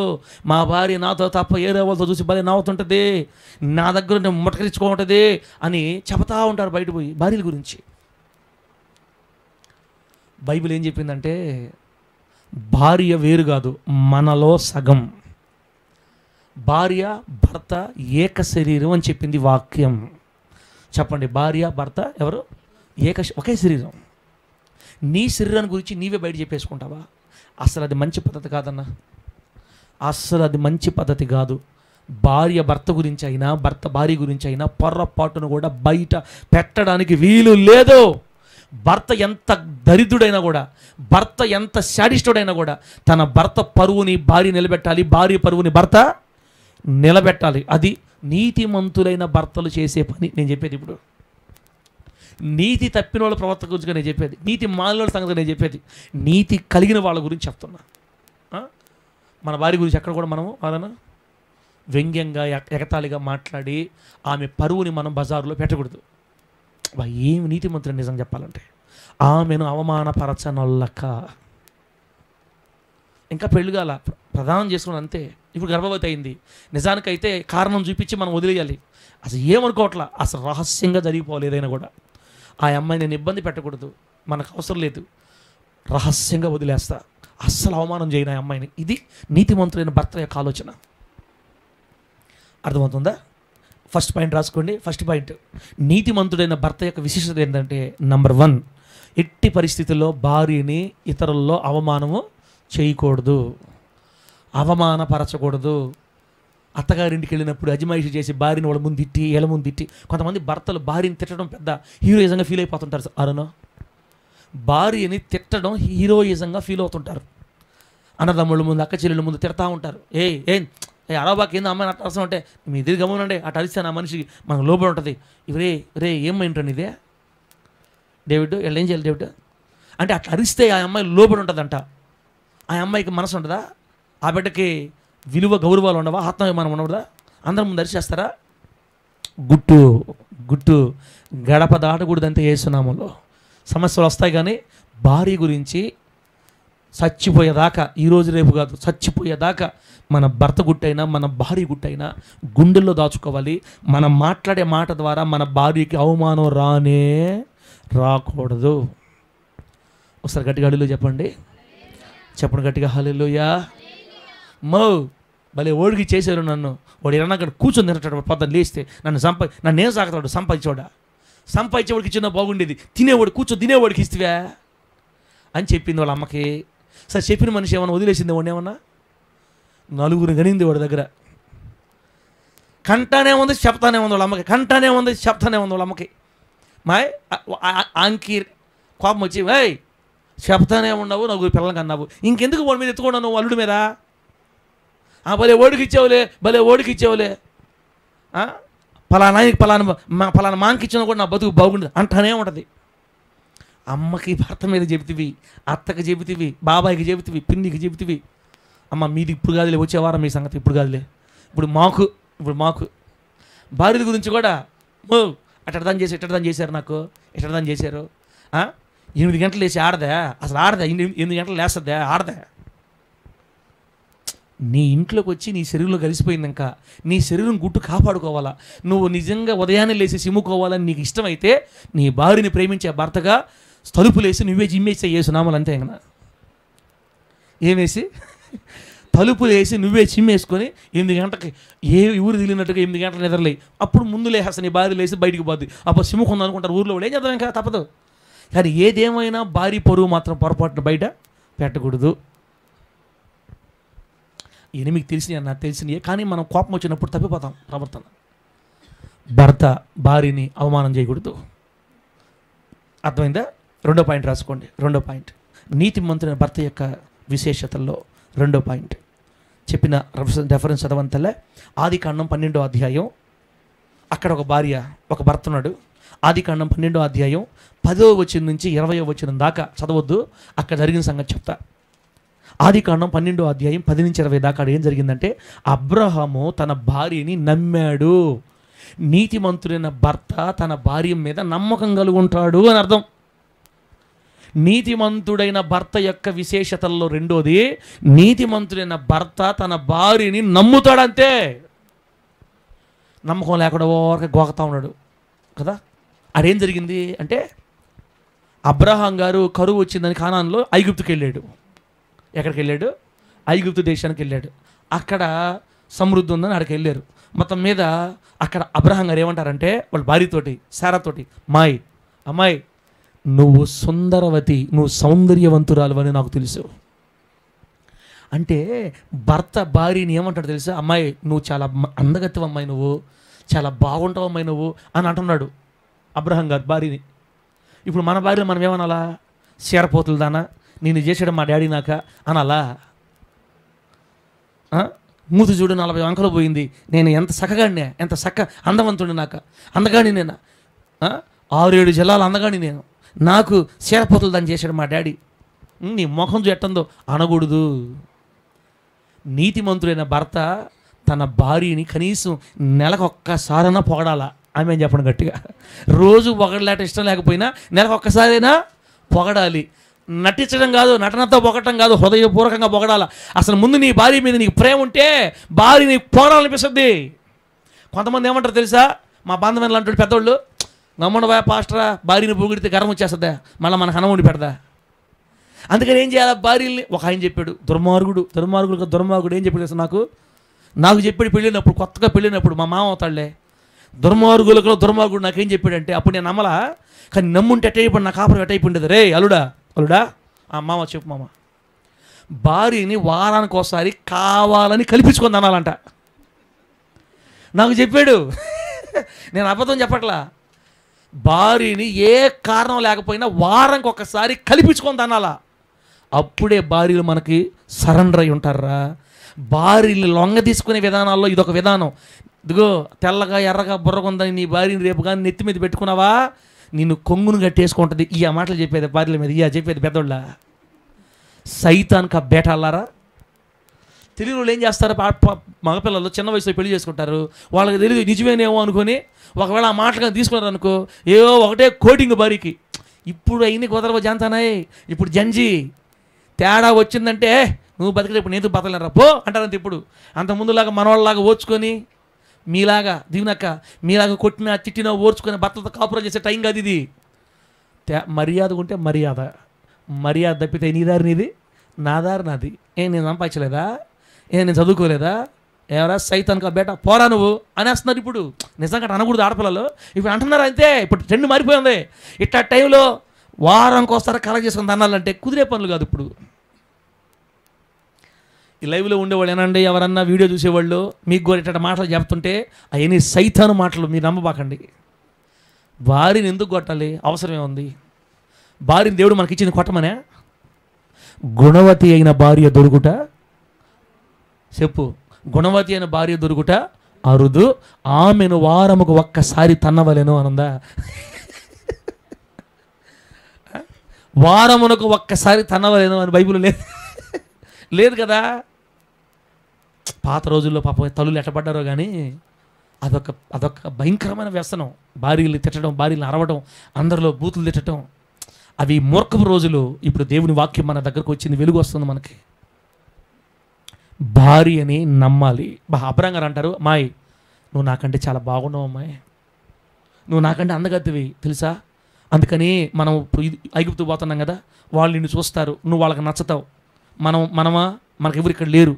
మా భార్య నాతో తప్ప ఏరే వాళ్ళతో చూసి భలే నవ్వుతుంటుంది, నా దగ్గర నేను ముట్టకరించుకుంటుంది అని చెబుతూ ఉంటారు బయట పోయి భార్యల గురించి. బైబిల్ ఏం చెప్పిందంటే, భార్య వేరు కాదు, మనలో సగం. భార్య భర్త ఏక శరీరం అని చెప్పింది వాక్యం. చెప్పండి, భార్య భర్త ఎవరు? ఒకే శరీరం. నీ శరీరాన్ని గురించి నీవే బయట చెప్పేసుకుంటావా? అసలు అది మంచి పద్ధతి కాదన్నా, అసలు అది మంచి పద్ధతి కాదు. భార్య భర్త గురించి అయినా, భర్త భార్య గురించి అయినా పొర్రపాటును కూడా బయట పెట్టడానికి వీలు లేదు. భర్త ఎంత దరిద్రుడైనా కూడా, భర్త ఎంత శాడిస్టుడైనా కూడా తన భర్త పరువుని భార్య నిలబెట్టాలి, భార్య పరువుని భర్త నిలబెట్టాలి. అది నీతిమంతులైన భర్తలు చేసే పని. నేను చెప్పేది ఇప్పుడు నీతి తప్పిన వాళ్ళ ప్రవర్తన గురించి నేను చెప్పేది, నీతి మాలిన వాళ్ళ సంగతి నేను చెప్పేది, నీతి కలిగిన వాళ్ళ గురించి చెప్తున్నా. మన భార్య గురించి ఎక్కడ కూడా మనము వాళ్ళను వ్యంగ్యంగా ఎగతాళిగా మాట్లాడి ఆమె పరువుని మనం బజారులో పెట్టకూడదు. ఏమి నీతిమంతులు నిజం చెప్పాలంటే, ఆమెను అవమానపరచనొల్లక. ఇంకా పెళ్ళిగాల ప్రదానం చేసుకుని అంతే, ఇప్పుడు గర్భవతి అయింది. నిజానికైతే కారణం చూపించి మనం వదిలేయాలి, అసలు ఏమనుకోవట్లా, అసలు రహస్యంగా జరిగిపోవాలి. ఏదైనా కూడా ఆ అమ్మాయి నేను ఇబ్బంది పెట్టకూడదు, మనకు అవసరం లేదు, రహస్యంగా వదిలేస్తా, అస్సలు అవమానం చేయను ఆ అమ్మాయిని. ఇది నీతిమంతులైన భర్త యొక్క ఆలోచన. అర్థమవుతుందా? ఫస్ట్ పాయింట్ రాసుకోండి. ఫస్ట్ పాయింట్, నీతిమంతుడైన భర్త యొక్క విశిష్టత ఏంటంటే, నంబర్ 1, ఎట్టి పరిస్థితుల్లో భార్యని ఇతరుల్లో అవమానము చేయకూడదు, అవమానపరచకూడదు. అత్తగారింటికి వెళ్ళినప్పుడు అజమాయిషి చేసి భార్యని వాళ్ళ ముందు తిట్టి, ఏళ్ళ ముందు తిట్టి, కొంతమంది భర్తలు భార్యని తిట్టడం పెద్ద హీరోయిజంగా ఫీల్ అయిపోతుంటారు. అరుణో, భార్యని తిట్టడం హీరోయిజంగా ఫీల్ అవుతుంటారు. అన్నదమ్ముళ్ళ ముందు, అక్క చెల్లెళ్ళ ముందు తిడతా ఉంటారు. ఏం అరబాకి ఏందో అమ్మాయిని అట్ట అరసం అంటే, మీ ఇద్దరు గమనండి, అటు అరిస్తే నా మనిషికి మనకు లోపల ఉంటుంది. రే ఏమైంటాను ఇదే డేవిడ్, వీళ్ళు ఏం చేయాలి డేవిడ్ అంటే, అట్లా అరిస్తే ఆ అమ్మాయి లోపల ఉంటుందంట. ఆ అమ్మాయికి మనసు ఉండదా? ఆ బిడ్డకి విలువ గౌరవాలు ఉండవా? ఆత్మాభిమానం ఉండదా? అందరి ముందు అరిచేస్తారా? గుట్టు గుట్టు గడప దాటకూడదంటే యేసునామంలో. సమస్యలు వస్తాయి, కానీ భార్య గురించి చచ్చిపోయేదాకా, ఈరోజు రేపు కాదు, చచ్చిపోయేదాకా మన భర్త గుట్టైనా మన భార్య గుట్టైనా గుండెల్లో దాచుకోవాలి. మనం మాట్లాడే మాట ద్వారా మన భార్యకి అవమానం రాకూడదు. ఒకసారి గట్టిగా హల్లెలూయా చెప్పండి. చెప్పండి గట్టిగా హల్లెలూయా. భలే ఓడికి చేశారు నన్ను. వాడు ఏమన్నా అక్కడ కూర్చొని తినటాడు, పొద్దున్న లేస్తే నన్ను ఏం సాగుతాడు? సంపాదించేవాడికి ఇచ్చినా బాగుండేది, తినేవాడు తినేవాడికి ఇస్తావా అని చెప్పింది వాళ్ళ అమ్మకి. సరే చెప్పిన మనిషి ఏమన్నా వదిలేసింది వాడిని? ఏమన్నా నలుగురు గనింది వాడి దగ్గర. కంటానే ఉంది, చెప్తానే ఉంది వాళ్ళ అమ్మకి, చెప్తానే ఉంది వాళ్ళ అమ్మకి. ఆంకి కోపం వచ్చి, చెప్తానే ఉన్నావు, నలుగురు పిల్లలకి అన్నావు, ఇంకెందుకు వాడి మీద ఎత్తుకున్నావు నువ్వు అల్లుడి మీద? భలే ఓడికి ఇచ్చావులే, పలానా మాంకి ఇచ్చినా కూడా నా బతుకు బాగుండదు అంటానే ఉంటుంది. అమ్మకి భర్త మీద చెబుతీవి, అత్తకి చెబుతీవి, బాబాయికి చెబుతీవి, పిన్నికి చెబుతీవి. అమ్మ మీది ఇప్పుడు కాదులే, వచ్చే వారం మీ సంగతి ఇప్పుడు కాదులే, ఇప్పుడు మాకు భార్యల గురించి కూడా అట్టడదాన్ని చేశారు, నాకు ఎట్టడదాన్ని చేశారు. 8 గంటలు లేచి ఆడదా? అసలు ఆడదా? 8 గంటలు లేస్తుందా? ఆడదా? నీ ఇంట్లోకి వచ్చి నీ శరీరంలో కలిసిపోయింది. ఇంకా నీ శరీరం గుట్టు కాపాడుకోవాలా. నువ్వు నిజంగా ఉదయాన్నే లేచి సిమ్ముకోవాలని నీకు ఇష్టమైతే నీ భార్యని ప్రేమించే భర్తగా తలుపులేసి నువ్వే జిమ్మేసి యేసునామలు అంతే. ఇంకా ఏమేసి తలుపులేసి నువ్వే చిమ్మేసుకొని 8 గంటలకి ఊరు తిరిగినట్టుగా 8 గంటలు నిద్రలేయి. అప్పుడు ముందు లేహస నీ భార్య లేసి బయటికి పోద్ది. అప్పుడు సిమ్ముకుందాం అనుకుంటారు ఊర్లో వాళ్ళు. ఏం చేద్దాం, ఇంకా తప్పదు. కానీ ఏదేమైనా భార్య పరువు మాత్రం పొరపాటున బయట పెట్టకూడదు. ఇవి మీకు తెలిసినవి, నాకు తెలిసినవి. కానీ మనం కోపం వచ్చినప్పుడు తప్పిపోతాం ప్రవర్తన. భర్త భార్యని అవమానం చేయకూడదు. అర్థమైందా? 2వ పాయింట్ రాసుకోండి. 2వ పాయింట్, నీతిమంతుడైన భర్త యొక్క విశేషతల్లో 2వ పాయింట్ చెప్పిన రెఫరెన్స్ చదవంతలే. ఆదికాండం 12వ అధ్యాయం. అక్కడ ఒక భార్య ఒక భర్త ఉన్నాడు. ఆదికాండం 12వ అధ్యాయం 10వ వచనం నుంచి 20వ వచనం దాకా చదవద్దు, అక్కడ జరిగిన సంగతి చెప్తా. ఆదికాండం 12వ అధ్యాయం 10 నుంచి 20 దాకా ఏం జరిగిందంటే, అబ్రహాము తన భార్యని నమ్మాడు. నీతిమంతుడైన భర్త తన భార్య మీద నమ్మకం కలిగి ఉంటాడు అని అర్థం. నీతిమంతుడైన భర్త యొక్క విశేషతల్లో 2వది, నీతిమంతుడైన భర్త తన భార్యని నమ్ముతాడంతే. నమ్మకం లేకుండా ఓరక గోకతా ఉన్నాడు కదా. అదేం జరిగింది అంటే, అబ్రహాం గారు కరువు వచ్చిందని కానాన్లో ఐగుప్తుకి వెళ్ళాడు. ఎక్కడికి వెళ్ళాడు? ఐగుప్తు దేశానికి వెళ్ళాడు. అక్కడ సమృద్ధి ఉందని అక్కడికి వెళ్ళారు. మొత్తం మీద అక్కడ అబ్రహాం గారు ఏమంటారంటే వాళ్ళ భార్యతోటి, సారాతోటి, అమ్మాయి నువ్వు సుందరవతి, నువ్వు సౌందర్యవంతురాలు అని నాకు తెలుసు అంటే, భర్త భార్యని ఏమంటాడు తెలుసా? అమ్మాయి నువ్వు చాలా అందగత్తెవు అమ్మాయి, నువ్వు చాలా బాగుంటావు అమ్మాయి నువ్వు అని అంటున్నాడు అబ్రహాం గారు భార్యని. ఇప్పుడు మన భార్యలు మనం ఏమనాలా? చీరపోతులు దానా, నేను చేసాడు మా డాడీ నాక అనాలా? మూతి చూడు 40 వంకలు పోయింది, నేను ఎంత చక్కగాడినే, ఎంత అందవంతుడి నాక, అందగాని నేను, 6-7 జిల్లాలు అందగాని నేను, నాకు చీరపోతులు దాన్ని చేశాడు మా డాడీ, నీ ముఖం ఎట్టందో అనకూడదు. నీతిమంతుడైన భర్త తన భార్యని కనీసం నెలకొక్కసారైనా పొగడాలా. ఆమె చెప్పండి గట్టిగా. రోజు పొగడలేట ఇష్టం లేకపోయినా నెలకొక్కసారైనా పొగడాలి. నటించడం కాదు, నటనతో పొగటం కాదు, హృదయపూర్వకంగా పొగడాల. అసలు ముందు నీ భార్య మీద నీకు ప్రేమ ఉంటే భార్య నీకు పొగడాలనిపిస్తుంది. కొంతమంది ఏమంటారు తెలుసా? మా బాంధవ్యాలు అంటాడు పెద్దోళ్ళు, గమ్మనవా పాస్టరా, భార్యని పొగిడితే గర్వం వచ్చేస్తుందా, మళ్ళీ మనకు అన్నం వండి పెడదా. అందుకని ఏం చేయాలి? భార్యల్ని ఒక ఆయన చెప్పాడు, దుర్మార్గుడు ఏం చెప్పాడు తెలుసా? నాకు చెప్పాడు పెళ్ళినప్పుడు, కొత్తగా పెళ్ళినప్పుడు, మా మామ అవుతాడులే, దుర్మార్గుడు నాకేం చెప్పాడంటే, అప్పుడు నేను నమ్మలా, కానీ నమ్ముంటే ఎట్టయిపోయి నా కాపురం ఎట్టయిపోయింది. రే అలుడా మామ చెప్పు మామ, భార్యని వారానికి ఒకసారి కావాలని కల్పించుకొని అనాలంట. నాకు చెప్పాడు, నేను అబద్ధం చెప్పట్లా. భార్యని ఏ కారణం లేకపోయినా వారానికి ఒకసారి కల్పించుకొని అనాలా. అప్పుడే భార్యలు మనకి సరెండర్ అయి ఉంటారా. భార్యని లొంగ తీసుకునే విధానాల్లో ఇదొక విధానం. ఇదిగో తెల్లగా ఎర్రగా బుర్రగుందని నీ భార్యని రేపు కానీ నెత్తి మీద పెట్టుకున్నావా, నిన్ను కొంగును కట్టేసుకుంటుంది. ఈ మాటలు చెప్పేది భార్యల మీద, చెప్పేది పెద్దోళ్ళ. సైతాన్ కా బేటాలారా. తెలియని వాళ్ళు ఏం చేస్తారు, మగపిల్లలు చిన్న వయసులో పెళ్లి చేసుకుంటారు. వాళ్ళకి తెలియదు నిజమేనేమో అనుకొని ఒకవేళ ఆ మాటలు తీసుకున్నారు అనుకో, ఏవో ఒకటే కోటింగ్ భారీకి. ఇప్పుడు అయిన కుదరవ జాంతానాయ్, ఇప్పుడు జంజీ తేడా వచ్చిందంటే నువ్వు బతికితే ఇప్పుడు నేను బతకలేరా పో అంటారంత. ఇప్పుడు అంత ముందులాగా మనవాళ్ళలాగా ఓర్చుకొని, మీలాగా దీవెనక్క మీలాగా కొట్టినా తిట్టినా ఓర్చుకొని భర్తలతో కాపురం చేసే టైం కాదు ఇది. మర్యాద ఉంటే మర్యాద తప్పితే నీ దారి నీది, నా దారి నాది. నేను సంపాదించలేదా, నేను చదువుకోలేదా, ఎవరా సైతాన్ కా బేట పోరా నువ్వు అనేస్తున్నారు. ఇప్పుడు నిజంగా అనకూడదు ఆడపిల్లలు, ఇప్పుడు అంటున్నారు. అంతే, ఇప్పుడు ట్రెండ్ మారిపోయింది. ఇట్లా టైంలో వారానికి వస్తారా కలెక్ట్ చేసుకుని అనాలంటే కుదిరే పనులు కాదు. ఇప్పుడు ఈ లైవ్లో ఉండేవాళ్ళు ఏనండి, ఎవరన్నా వీడియో చూసేవాళ్ళు మీకు కూడా ఇట్లా మాటలు చెప్తుంటే అవన్నీ సైతాను మాటలు, మీరు నమ్మబాకండి. భార్యని ఎందుకు కొట్టాలి, అవసరమే ఉంది? భార్యని దేవుడు మనకి ఇచ్చింది కొట్టమనే? గుణవతి అయిన భార్య దొరుకుట, చెప్పు, గుణవతి అయిన భార్య దొరుకుట అరుదు, ఆమెను వారముకు ఒక్కసారి తన్నవలెను అనుందా? వారమునకు ఒక్కసారి తన్నవలేను అని బైబిల్ లేదు కదా. పాత రోజుల్లో పాపం తల్లులు ఎట్టబడ్డారో కానీ అదొక భయంకరమైన వ్యసనం. భార్యలు తిట్టడం, భార్యలను అరవడం, అందరిలో బూతులు తిట్టడం, అవి మూర్ఖపు రోజులు. ఇప్పుడు దేవుని వాక్యం మన దగ్గరకు వచ్చింది, వెలుగు వస్తుంది మనకి. భార్యని నమ్మాలి. అబ్రాం గారు అంటారు, అమ్మాయి నువ్వు నాకంటే చాలా బాగున్నావు అమ్మాయి, నువ్వు నాకంటే అందగత్తివి తెలుసా, అందుకని మనం ఇప్పుడు ఐగుప్తు పోతున్నాం కదా, వాళ్ళు నిన్ను చూస్తారు, నువ్వు వాళ్ళకి నచ్చుతావు. మనకు ఎవరు ఇక్కడ లేరు.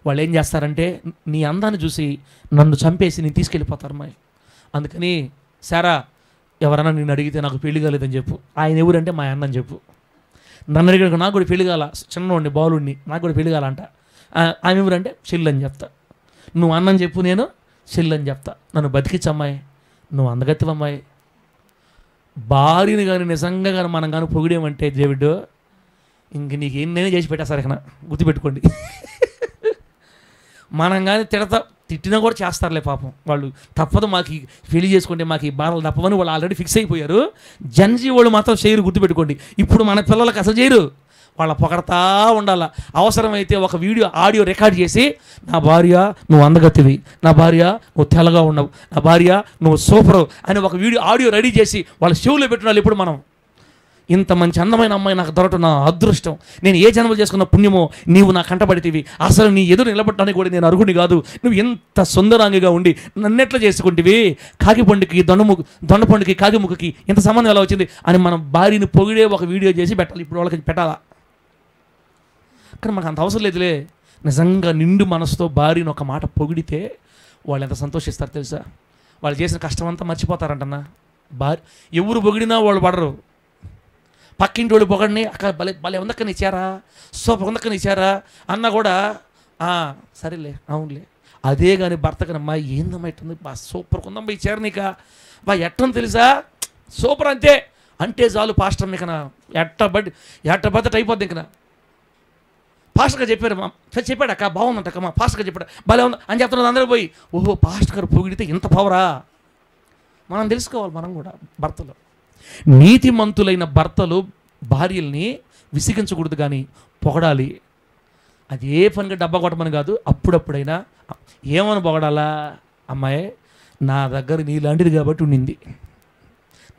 వాళ్ళు ఏం చేస్తారంటే నీ అందాన్ని చూసి నన్ను చంపేసి నేను తీసుకెళ్ళిపోతారు అమ్మాయి. అందుకని సారా ఎవరన్నా నిన్ను అడిగితే నాకు పెళ్లి కాలేదని చెప్పు. ఆయన ఎవరంటే మా అన్నని చెప్పు. నన్ను అడిగిన నాకు కూడా పెళ్లి కాల, చిన్నవాడిని బాలుడిని, నాకు కూడా పెళ్లి కాలంట. ఆమె ఎవరంటే చెల్లి అని చెప్తా. నువ్వు అన్నని చెప్పు, నేను చెల్లి అని చెప్తా. నన్ను బతికిచ్చమ్మాయి, నువ్వు అందగత్తివమ్మాయి. భార్యని కానీ నిజంగా కానీ మనం కానీ పొగిడేమంటే దేవుడు ఇంక నీకు నేనే చేసి పెట్టేస్తారు. ఇక్కడ గుర్తుపెట్టుకోండి. మనం కానీ తిట్టినా కూడా చేస్తారులే పాపం వాళ్ళు. తప్పదు, మాకు పెళ్లి చేసుకుంటే మాకు ఈ బాధలు తప్పవని వాళ్ళు ఆల్రెడీ ఫిక్స్ అయిపోయారు. జన్జీ వాళ్ళు మాత్రం చేయరు, గుర్తుపెట్టుకోండి. ఇప్పుడు మన పిల్లలకు అసలు చేయరు, వాళ్ళ పొగడతా ఉండాల. అవసరమైతే ఒక ఆడియో రికార్డ్ చేసి, నా భార్య నువ్వు అందగత్తివి, నా భార్య నువ్వు తెల్లగా ఉండవు, నా భార్య నువ్వు సూపరు అని ఒక ఆడియో రెడీ చేసి వాళ్ళ షోలో పెట్టినాలి. ఇప్పుడు మనం ఇంత మంచి అందమైన అమ్మాయి నాకు దొరకటం నా అదృష్టం, నేను ఏ జన్మలు చేసుకున్న పుణ్యమో, నీవు నా కంటపడితేవి, అసలు నీ ఎదురు నిలబడటానికి కూడా నేను అర్హుని కాదు, నువ్వు ఎంత సుందరాంగిగా ఉండి నన్నెట్లా చేసుకుంటేవి, కాకి పండుకి దొండ పండుకి కాకి ముక్కకి ఇంత సంబంధం ఎలా వచ్చింది అని మనం భార్యని పొగిడే ఒక వీడియో చేసి పెట్టాలి. ఇప్పుడు వాళ్ళకి పెట్టాలా? కానీ మనకు అంత అవసరం లేదులే. నిజంగా నిండు మనసుతో భార్యను ఒక మాట పొగిడితే వాళ్ళు ఎంత సంతోషిస్తారు తెలుసా. వాళ్ళు చేసిన కష్టం అంతా మర్చిపోతారంటన్నా. ఎవరు పొగిడినా వాళ్ళు పడరు. పక్కింటి వాళ్ళు పొగడిని, అక్కడ భలే ఉందక్కని ఇచ్చారా, సూపర్ ఉందక్కని ఇచ్చారా అన్న కూడా సరేలే అవునులే. అదే కానీ భర్తకని అమ్మా ఏందమ్మా ఇట్టుంది, సూపర్ ఉందమ్మా ఇచ్చారు నీక, ఎట్టని తెలుసా సూపర్ అంతే అంటే చాలు పాస్టర్ నీకనా ఎట్టబద్దట అయిపోద్ది. ఇంకనా పాస్టర్ గారు చెప్పాడు అక్క బాగుందంటక్కమ్మా, పాస్టర్ గారు చెప్పాడు భలే ఉంది అని చెప్తున్నది. అందరూ పోయి ఓహో పాస్టర్ గారు పొగిడితే ఇంత పవరా, మనం తెలుసుకోవాలి. మనం కూడా భర్తలు, నీతిమంతులైన భర్తలు భార్యల్ని విసిగించకూడదు కానీ పొగడాలి. అది ఏ పనిగా డబ్బా కొట్టమని కాదు, అప్పుడప్పుడైనా ఏమని పొగడాలా, అమ్మాయి నా దగ్గర నీలాంటిది కాబట్టి ఉండింది,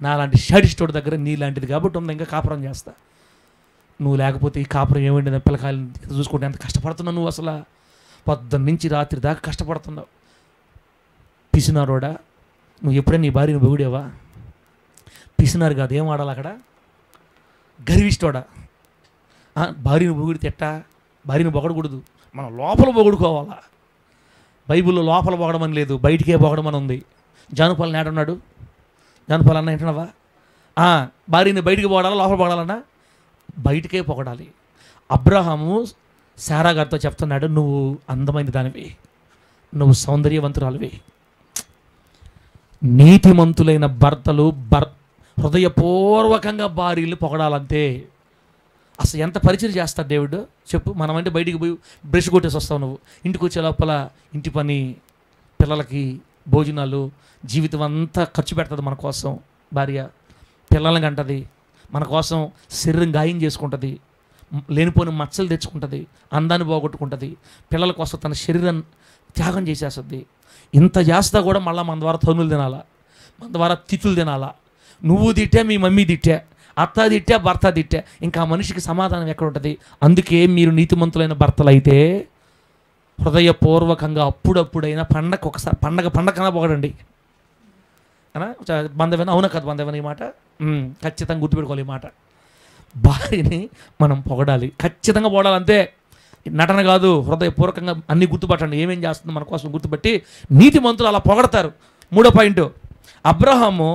నాలాంటి షడిస్టోడి దగ్గర నీలాంటిది కాబట్టి ఉంది, ఇంకా కాపురం చేస్తా, నువ్వు లేకపోతే ఈ కాపురం ఏమండి, పిల్లకాయలు చూసుకుంటే ఎంత కష్టపడుతున్నావు నువ్వు, అసలు పొద్దున్న నుంచి రాత్రి దాకా కష్టపడుతున్నావు. పిసినారోడా నువ్వు ఎప్పుడైనా నీ భార్యను పొగిడేవా? పిసినారు కాదు, ఏం వాడాలి అక్కడ, గర్విష్టోడా. భార్యను పొగిడితే ఎట్టా, భార్యను పొగడకూడదు, మనం లోపల పొగుడుకోవాలా. బైబిల్లో లోపల పొగడమని లేదు, బయటికే పొగడమని ఉంది. జానుపాలన ఏడున్నాడు, జానుపాలన్న ఏంటన్నావా, భార్యని బయటికి పొగడాలా లోపల పొగడాలన్నా? బయటికే పొగడాలి. అబ్రహాము శారా గారితో చెప్తున్నాడు, నువ్వు అందమైన దానివి, నువ్వు సౌందర్యవంతురాలివి. నీతిమంతులైన భర్తలు హృదయపూర్వకంగా భార్యలు పొగడాలంతే. అసలు ఎంత పరిచయం చేస్తాడు దేవుడు చెప్పు. మనమంటే బయటికి పోయి బ్రష్ కొట్టేసి వస్తావు, నువ్వు ఇంటికి వచ్చే లోపల ఇంటి పని, పిల్లలకి భోజనాలు, జీవితం అంతా ఖర్చు పెడుతుంది మన కోసం భార్య. పిల్లలకి అంటది, మన కోసం శరీరం గాయం చేసుకుంటుంది, లేనిపోని మచ్చలు తెచ్చుకుంటుంది, అందాన్ని పోగొట్టుకుంటుంది, పిల్లల కోసం తన శరీరం త్యాగం చేసేస్తుంది. ఇంత చేస్తా కూడా మళ్ళీ మన ద్వారా తనులు తినాలా, మన ద్వారా తిట్టులు తినాలా. నువ్వు తిట్టే, మీ మమ్మీ తిట్టే, అత్త తిట్టే, భర్త తిట్టే, ఇంకా ఆ మనిషికి సమాధానం ఎక్కడ ఉంటుంది? అందుకే మీరు నీతిమంతులైన భర్తలు అయితే హృదయపూర్వకంగా అప్పుడప్పుడైనా ఒకసారి పండగ పొగడండి అనా బంధవేనా? అవునా కదా బంధవేనా? ఈ మాట ఖచ్చితంగా గుర్తుపెట్టుకోవాలి. ఈ మాట భార్యని మనం పొగడాలి, ఖచ్చితంగా పొగడాలి. అంతే, నటన కాదు, హృదయపూర్వకంగా అన్నీ గుర్తుపట్టండి. ఏమేం చేస్తుందో మన కోసం గుర్తుపట్టి నీతిమంతులు అలా పొగడతారు. 3వ పాయింట్, అబ్రహాము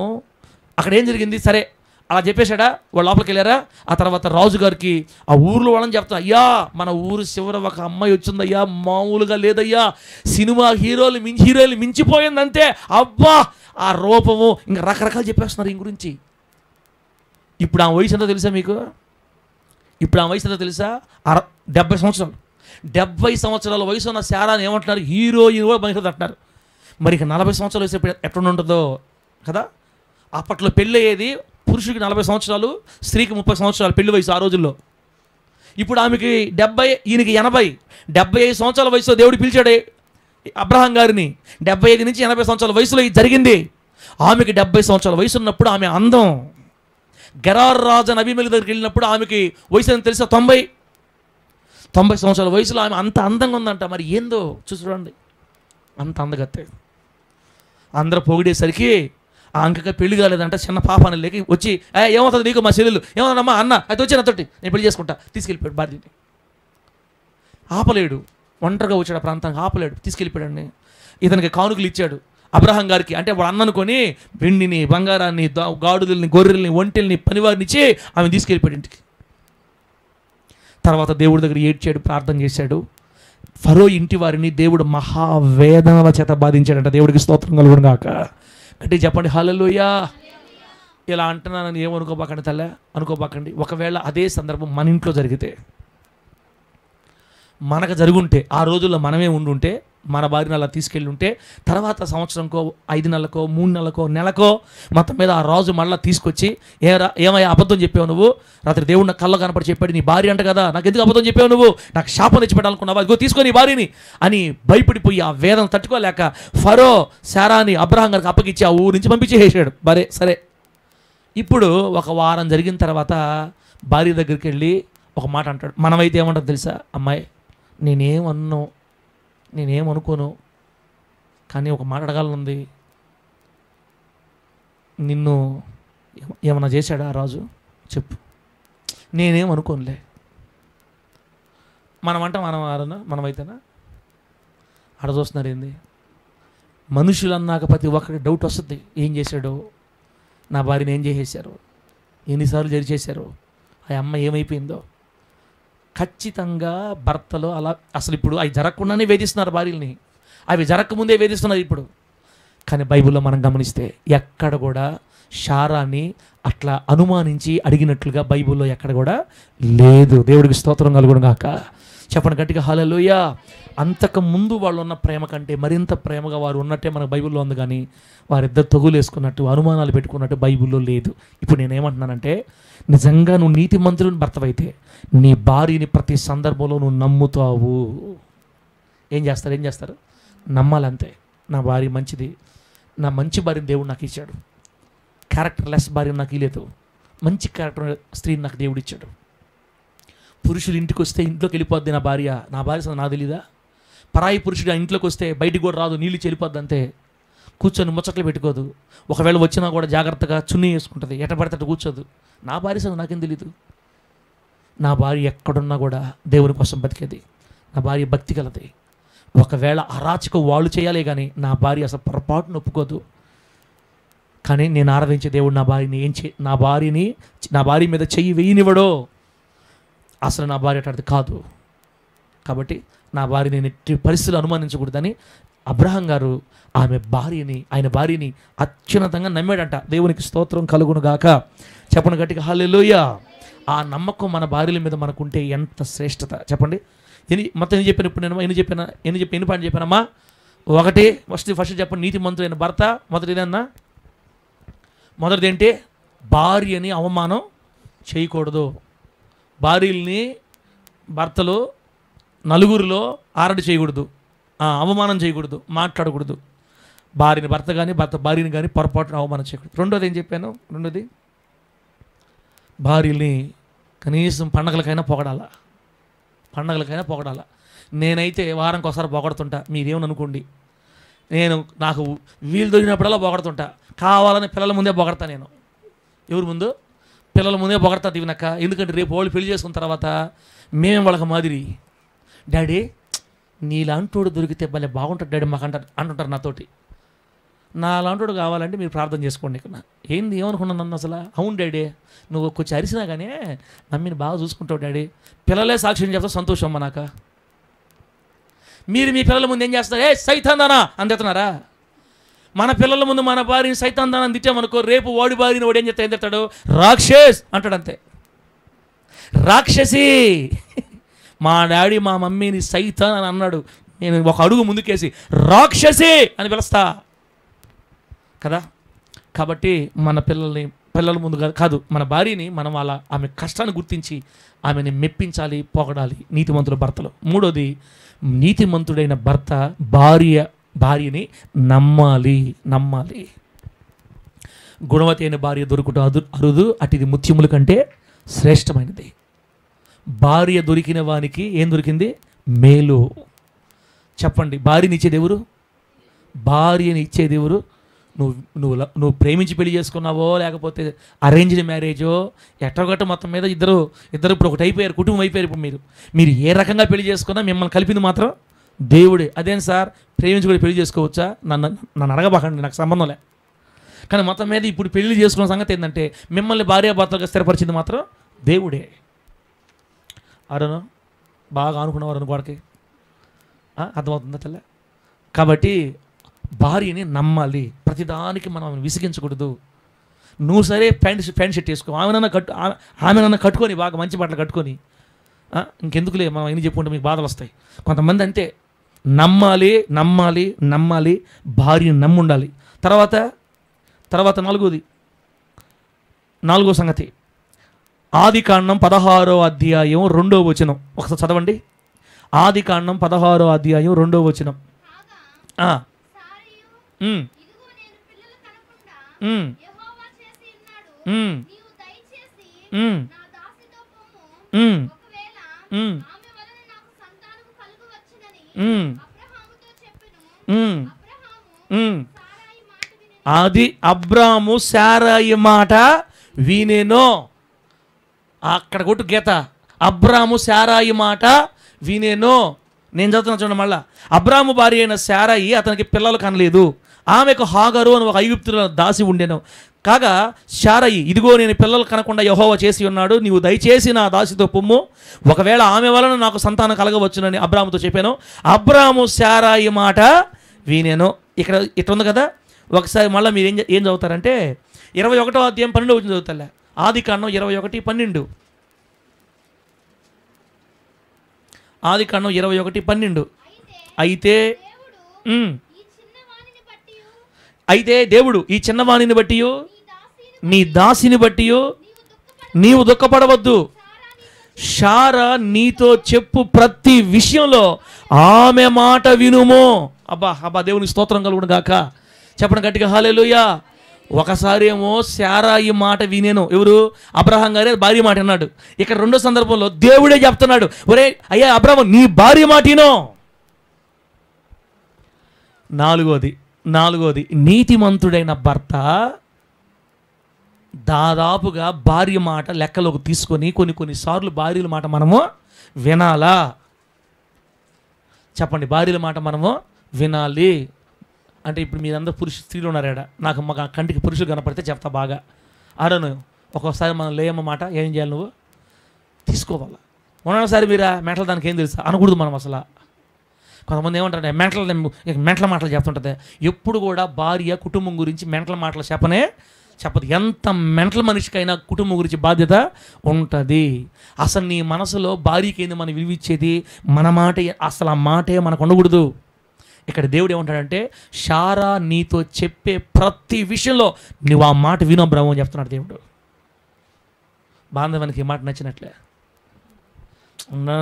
అక్కడ ఏం జరిగింది? సరే అలా చెప్పేశాడా? వాళ్ళు లోపలికి వెళ్ళారా? ఆ తర్వాత రాజుగారికి ఆ ఊర్లో వాళ్ళని చెప్తా, అయ్యా మన ఊరు చివర ఒక అమ్మాయి వచ్చిందయ్యా, మామూలుగా లేదయ్యా, సినిమా హీరోలు మించిపోయిందంతే, అబ్బా ఆ రూపము, ఇంకా రకరకాలు చెప్పేస్తున్నారు ఈ గురించి. ఇప్పుడు ఆ వయసు ఎంతో తెలుసా మీకు? ఇప్పుడు ఆ వయసు ఎంతో తెలుసా? 70 సంవత్సరాలు. 70 సంవత్సరాల వయసు ఉన్న శారాని ఏమంటున్నారు? హీరోయిన్ కూడా బయట అంటున్నారు. మరి ఇక 40 సంవత్సరాల వయసు ఎట్లా ఉంటుందో కదా. అప్పట్లో పెళ్ళి అయ్యేది పురుషుడికి 40 సంవత్సరాలు, స్త్రీకి 30 సంవత్సరాలు పెళ్లి వయసు ఆ రోజుల్లో. ఇప్పుడు ఆమెకి 70, ఈయనకి 80, 75 సంవత్సరాల వయసులో దేవుడు పిలిచాడే అబ్రహాం గారిని. 75 నుంచి 80 సంవత్సరాల వయసులో ఇది జరిగింది. ఆమెకి 70 సంవత్సరాల వయసు ఉన్నప్పుడు ఆమె అందం. గెరార్ రాజు అబీమెలెకు దగ్గరికి వెళ్ళినప్పుడు ఆమెకి వయసు అని తెలుసా? 90 సంవత్సరాల వయసులో ఆమె అంత అందంగా ఉందంట. మరి ఏందో చూడండి, అంత అందగత్తే. అందరూ పొగిడేసరికి ఆ అంకగా పెళ్లి కాలేదంట. చిన్న పాపని లేక వచ్చి, ఏమవుతుంది నీకు మా చెల్లెలు, ఏమవుతుందమ్మా అన్న అయితే వచ్చి నాతోటి నేను పెళ్లి చేసుకుంటా, తీసుకెళ్ళిపోయాడు భార్యని. ఆపలేడు, ఒంటరిగా వచ్చాడు ఆ ప్రాంతానికి, ఆపలేడు, తీసుకెళ్ళిపోయాడు. ఇతనికి కానుకలు ఇచ్చాడు అబ్రహాం గారికి. అంటే వాడు అన్ననుకొని వెండిని, బంగారాన్ని, గాడుల్ని, గొర్రెల్ని, ఒంటెల్ని, పనివారిని ఇచ్చి ఆమె తీసుకెళ్ళిపోయాడు ఇంటికి. తర్వాత దేవుడి దగ్గర ఏడ్చాడు, ప్రార్థన చేశాడు. ఫరో ఇంటి వారిని దేవుడు మహావేదనల చేత బాధించాడంట. దేవుడికి స్తోత్రం కలుగును గాక. అంటే చెప్పండి హల్లెలూయా. ఇలా అంటున్నానని ఏమనుకోబాకండి తల్లే, అనుకోబాకండి. ఒకవేళ అదే సందర్భం మన ఇంట్లో జరిగితే, మనకు జరుగుంటే, ఆ రోజుల్లో మనమే ఉండుంటే, మన భార్యను అలా తీసుకెళ్ళి ఉంటే, తర్వాత సంవత్సరంకో 5 నెలలకో 3 నెలలకో నెలకో మొత్తం మీద ఆ రాజు మళ్ళీ తీసుకొచ్చి, ఏమయ్యా అబద్ధం చెప్పావు నువ్వు, రాత్రి దేవుడు నాకు కళ్ళ కనపడి చెప్పాడు నీ భార్య అంట కదా, నాకు ఎందుకు అబద్ధం చెప్పావు నువ్వు, నాకు శాపం తెచ్చిపెట్టాలనుకున్నావా, ఇదిగో తీసుకొని నీ భార్యని అని భయపడిపోయి ఆ వేదన తట్టుకోలేక ఫరో శారాని అబ్రహాం గారికి అప్పగిచ్చి ఆ ఊరు నుంచి పంపించేసాడు. సరే ఇప్పుడు ఒక వారం జరిగిన తర్వాత భార్య దగ్గరికి వెళ్ళి ఒక మాట అంటాడు. మనమైతే ఏమంటారు తెలుసా? అమ్మాయి నేనేమనుకోను, కానీ ఒక మాట అడగాలనుంది, నిన్ను ఏమన్నా చేశాడా రాజు చెప్పు. నేనేమనుకోనులే. మనమైతేనా ఆడ చూస్తున్నారు ఏంది? మనుషులు అన్నాక ప్రతి ఒక్కరికి డౌట్ వస్తుంది, ఏం చేశాడో, నా భార్యని ఏం చేసేసారు, ఎన్నిసార్లు చేశారు, ఆ అమ్మ ఏమైపోయిందో. ఖచ్చితంగా భర్తలు అలా అసలు ఇప్పుడు అవి జరగకుండానే వేధిస్తున్నారు భార్యల్ని, అవి జరగకముందే వేధిస్తున్నారు ఇప్పుడు. కానీ బైబిల్లో మనం గమనిస్తే ఎక్కడ కూడా శారాని అట్లా అనుమానించి అడిగినట్లుగా బైబిల్లో ఎక్కడ కూడా లేదు. దేవుడికి స్తోత్రం కలుగును గాక. చెప్పండి గట్టిగా హల్లెలూయా. అంతకు ముందు వాళ్ళు ఉన్న ప్రేమ కంటే మరింత ప్రేమగా వారు ఉన్నట్టే మనకు బైబిల్లో ఉంది, కానీ వారిద్దరు తగులేసుకున్నట్టు అనుమానాలు పెట్టుకున్నట్టు బైబిల్లో లేదు. ఇప్పుడు నేనేమంటున్నానంటే, నిజంగా నువ్వు నీతిమంతుని భర్తవైతే నీ భార్యని ప్రతి సందర్భంలో నువ్వు నమ్ముతావు. ఏం చేస్తారు? నమ్మాలంతే. నా భార్య మంచిది, నా మంచి భార్యని దేవుడు నాకు ఇచ్చాడు, క్యారెక్టర్ లెస్ భార్యను నాకు ఇలేదు, మంచి క్యారెక్టర్ స్త్రీని నాకు దేవుడు ఇచ్చాడు. పురుషులు ఇంటికి వస్తే ఇంట్లోకి వెళ్ళిపోద్ది నా భార్య సంగతి నాకు తెలీదా? పరాయి పురుషుడు ఆ ఇంట్లోకి వస్తే బయటికి కూడా రాదు, నీళ్ళు చెల్లిపోద్ది అంతే, కూర్చొని ముచ్చట్లు పెట్టుకోదు. ఒకవేళ వచ్చినా కూడా జాగ్రత్తగా చున్నీ వేసుకుంటుంది, ఎట పడితే అటు కూర్చోదు. నా భార్య సంగతి నాకేం తెలీదు. నా భార్య ఎక్కడున్నా కూడా దేవుని కోసం బతికేది, నా భార్య భక్తి కలది. ఒకవేళ అరాచకం వాళ్ళు చేయాలి, కానీ నా భార్య అసలు పొరపాటును ఒప్పుకోదు. కానీ నేను ఆరాధించే దేవుడు నా భార్య మీద చెయ్యి వేయనివ్వడో. అసలు నా భార్య అట్లాంటిది కాదు. కాబట్టి నా భార్యని ఎట్టి పరిస్థితులు అనుమానించకూడదని అబ్రహాం గారు ఆయన భార్యని అత్యున్నతంగా నమ్మాడంట. దేవునికి స్తోత్రం కలుగును గాక. చెప్పండి గట్టిగా హల్లెలూయా. ఆ నమ్మకం మన భార్యల మీద మనకుంటే ఎంత శ్రేష్టత చెప్పండి. మొత్తం ఎన్ని చెప్పాను ఇప్పుడు? ఎన్ని పాయింట్ చెప్పానమ్మా? ఒకటి ఫస్ట్ చెప్పండి, నీతిమంతుడైన భర్త మొదటిది ఏంటి? భార్యని అవమానం చేయకూడదు, భార్యల్ని భర్తలు నలుగురిలో ఆరడి చేయకూడదు, అవమానం చేయకూడదు, మాట్లాడకూడదు. భార్యని భర్త కానీ భర్త భార్యని కానీ పొరపాటున అవమానం చేయకూడదు. రెండోది ఏం చెప్పాను? రెండోది భార్యని కనీసం పండగలకైనా పొగడాలా, పండగలకైనా పొగడాలా. నేనైతే వారానికి ఒకసారి పొగడుతుంటా, మీరేమని అనుకోండి. నాకు వీలు దొరికినప్పుడల్లా పొగడుతుంటా. కావాలని పిల్లల ముందే పొగడతా. నేను ఎవరి ముందు? పిల్లల ముందే పొగడతా దివినక్క. ఎందుకంటే రేపు వాళ్ళు పెళ్లి చేసుకున్న తర్వాత మేము వాళ్ళకి మాదిరి, డాడీ నీలాంటోడు దొరికితే భలే బాగుంటుంది డాడీ మాకు అంటుంటారు నాతోటి. నా లాంటోడు కావాలంటే మీరు ప్రార్థన చేసుకోండి. ఇక్కడ ఏంది ఏమనుకున్నాను నన్ను అసలు? అవును డాడీ, నువ్వు కొంచెం అరిసినా కానీ మమ్మీని బాగా చూసుకుంటావు డాడీ. పిల్లలే సాక్ష్యం చెప్తా, సంతోషం అమ్మ నాక. మీరు మీ పిల్లల ముందు ఏం చేస్తారు? ఏ సైతాందానా అని తిడుతున్నారా? మన పిల్లల ముందు మన భార్యని సైతాందానా అని తిట్టామనుకో, రేపు వాడి భార్యని వాడు ఏం చెప్తా, ఏం తిడతాడు? రాక్షస్ అంటాడు. అంతే, రాక్షసి. మా డాడీ మా మమ్మీని సైతాన్ అని అన్నాడు, నేను ఒక అడుగు ముందుకేసి రాక్షసి అని పిలుస్తా కదా. కాబట్టి మన పిల్లల ముందు కాదు, మన భార్యని మనం ఆమె కష్టాన్ని గుర్తించి ఆమెని మెప్పించాలి, పొగడాలి. నీతిమంతుల భర్తలు. మూడోది, నీతిమంతుడైన భర్త భార్యని నమ్మాలి. గుణవతి అయిన భార్య దొరుకుట అరుదు, అటిది ముత్యముల కంటే శ్రేష్టమైనది. భార్య దొరికిన వానికి ఏం దొరికింది? మేలు. చెప్పండి, భార్యని ఇచ్చేది ఎవరు? భార్యని ఇచ్చేది ఎవరు? నువ్వు ప్రేమించి పెళ్లి చేసుకున్నావో, లేకపోతే అరేంజ్డ్ మ్యారేజో, ఎట్టగట్ట మొత్తం మీద ఇద్దరు ఇప్పుడు ఒకటి అయిపోయారు, కుటుంబం అయిపోయారు. ఇప్పుడు మీరు ఏ రకంగా పెళ్లి చేసుకున్నా మిమ్మల్ని కలిపింది మాత్రం దేవుడే. అదేం సార్, ప్రేమించి కూడా పెళ్లి చేసుకోవచ్చా? నన్ను అడగబాకండి, నాకు సంబంధం లే. కానీ మొత్తం మీద ఇప్పుడు పెళ్లి చేసుకున్న సంగతి ఏంటంటే, మిమ్మల్ని భార్యాభర్తలుగా స్థిరపరిచింది మాత్రం దేవుడే. అరును బాగా అనుకున్నవారు అనుకోడికి అర్థమవుతుందా తెల్ల? కాబట్టి భార్యని నమ్మాలి. ప్రతిదానికి మనం విసిగించకూడదు. నువ్వు సరే ప్యాంట్ షర్ట్ వేసుకో, ఆమెనన్నా కట్టుకొని, బాగా మంచి బట్టలు కట్టుకొని, ఇంకెందుకులే మనం ఎన్ని చెప్పుకుంటే మీకు బాధలు వస్తాయి. కొంతమంది అంతే, నమ్మాలి. భార్యని నమ్ముండాలి. తర్వాత నాలుగో సంగతి, ఆదికాండం 16వ అధ్యాయం 2వ వచనం ఒకసారి చదవండి. ఆదికాండం 16వ అధ్యాయం 2వ వచనం. అది అబ్రాము శారాయి మాట వినెను. అక్కడ కొట్టు గీత. అబ్రాము శారాయి మాట వినెను. నేను చదువుతున్నా చూడండి మళ్ళా. అబ్రాము భార్య అయిన శారాయి అతనికి పిల్లలు కనలేదు. ఆమెకు హాగరు అని ఒక ఐగుప్తుల దాసి ఉండెను. కాగా శారాయి, ఇదిగో నేను పిల్లలు కనకుండా యెహోవా చేసి ఉన్నాడు, నీవు దయచేసి నా దాసితో పొమ్ము, ఒకవేళ ఆమె వలన నాకు సంతానం కలగవచ్చునని అబ్రాముతో చెప్పాను. అబ్రాము శారాయి మాట వినెను. ఇక్కడ ఇట్లా ఉంది కదా. ఒకసారి మళ్ళీ మీరు ఏం చదువుతారంటే 21వ అధ్యాయం 12వ వచనం చదువుతాలే. ఆదికాండం 21:12. ఆదికాండం 21:12. అయితే దేవుడు ఈ చిన్నవాణిని బట్టి నీ దాసిని బట్టి నీవు దుఃఖపడవద్దు. శారా నీతో చెప్పు ప్రతి విషయంలో ఆమె మాట వినుము. అబ్బా దేవునికి స్తోత్రం కలుగును గాక. చెప్పడం గట్టిగా హల్లెలూయా. ఒకసారి ఏమో శారాయి మాట వినేను. ఎవరు? అబ్రహాం గారే భార్య మాట అన్నాడు. ఇక్కడ రెండో సందర్భంలో దేవుడే చెప్తున్నాడు, ఒరే అయ్యా అబ్రహాం నీ భార్య మాట వినో. నాలుగోది నీతిమంతుడైన భర్త దాదాపుగా భార్య మాట లెక్కలోకి తీసుకొని కొన్నిసార్లు భార్యల మాట మనము వినాలా? చెప్పండి, భార్యల మాట మనము వినాలి. అంటే ఇప్పుడు మీరందరూ స్త్రీలు ఉన్నారేడ, నాకు మా కంటికి పురుషులు కనపడితే చెప్తా బాగా. ఆడను ఒక్కొక్కసారి మనం లేయమ్మ మాట ఏం చేయాలి, నువ్వు తీసుకోవాలా. మొన్నసారి మీరు మెంటల్ దానికి ఏం తెలుసా అనకూడదు మనం అసలు. కొంతమంది ఏమంటారంటే మెంటల్ మాటలు చెప్తుంటుంది. ఎప్పుడు కూడా భార్య కుటుంబం గురించి మెంటల్ మాటలు చెప్పదు. ఎంత మెంటల్ మనిషికైనా కుటుంబం గురించి బాధ్యత ఉంటుంది. అసలు నీ మనసులో భార్యకి ఏంది మనం విలువిచ్చేది? మన మాట. అసలు ఆ మాటే మనకు ఉండకూడదు. ఇక్కడ దేవుడు ఏమంటాడంటే, శారా నీతో చెప్పే ప్రతి విషయంలో నువ్వు ఆ మాట వినో బ్రహ్మ అని చెప్తున్నాడు దేవుడు. బాంధవానికి ఈ మాట నచ్చినట్లే.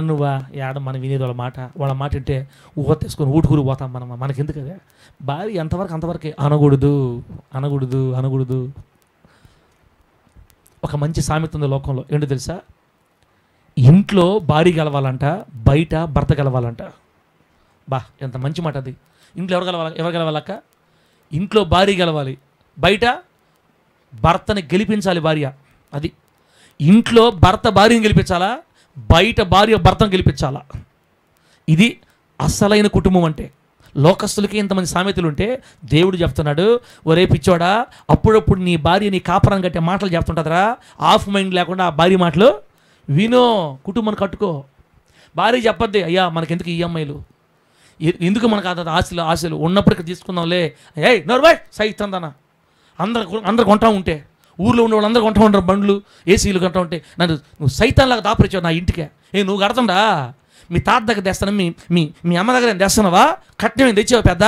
నువ్వా ఏడ మనం వినేది వాళ్ళ మాట అంటే ఊహ తీసుకొని ఊటుకూరు పోతాం మనకెందుకు అదే భార్య ఎంతవరకు అంతవరకే అనకూడదు అనకూడదు అనకూడదు. ఒక మంచి సామెత ఉంది లోకంలో, ఏంటో తెలుసా? ఇంట్లో భార్య గెలవాలంట, బయట భర్త గెలవాలంట. బా ఎంత మంచి మాట అది. ఇంట్లో ఎవరు గెలవాలక్క? ఇంట్లో భార్య గెలవాలి, బయట భర్తని గెలిపించాలి భార్య. అది ఇంట్లో భర్త భార్యను గెలిపించాలా, బయట భార్య భర్తను గెలిపించాలా. ఇది అసలైన కుటుంబం అంటే. లోకస్తులకి ఇంతమంది సామెతలు ఉంటే దేవుడు చెప్తున్నాడు, ఒరే పిచ్చోడా, అప్పుడప్పుడు నీ భార్య నీ కాపురం కట్టే మాటలు చెప్తుంటుందిరా, ఆఫ్ మైండ్ లేకుండా ఆ భార్య మాటలు వినో, కుటుంబాన్ని కట్టుకో. భార్య చెప్పద్ది, అయ్యా మనకెందుకు ఈఎంఐలు, ఎందుకు మనకు ఆశలు ఉన్నప్పటికీ తీసుకుందాంలే, నోర్బాయ్ సైతందన అందరు కొంటా ఉంటే, ఊర్లో ఉండే వాళ్ళు అందరూ కొంటా ఉంటారు, బండ్లు ఏసీలు కొంటా ఉంటే నువ్వు సైతాన్లాగా దాపరిచావు నా ఇంటికే. నువ్వు కడతాడా, మీ తాత దగ్గర తెస్తాను, మీ అమ్మ దగ్గర తెస్తున్నావా, కట్నం ఏం తెచ్చావు పెద్ద,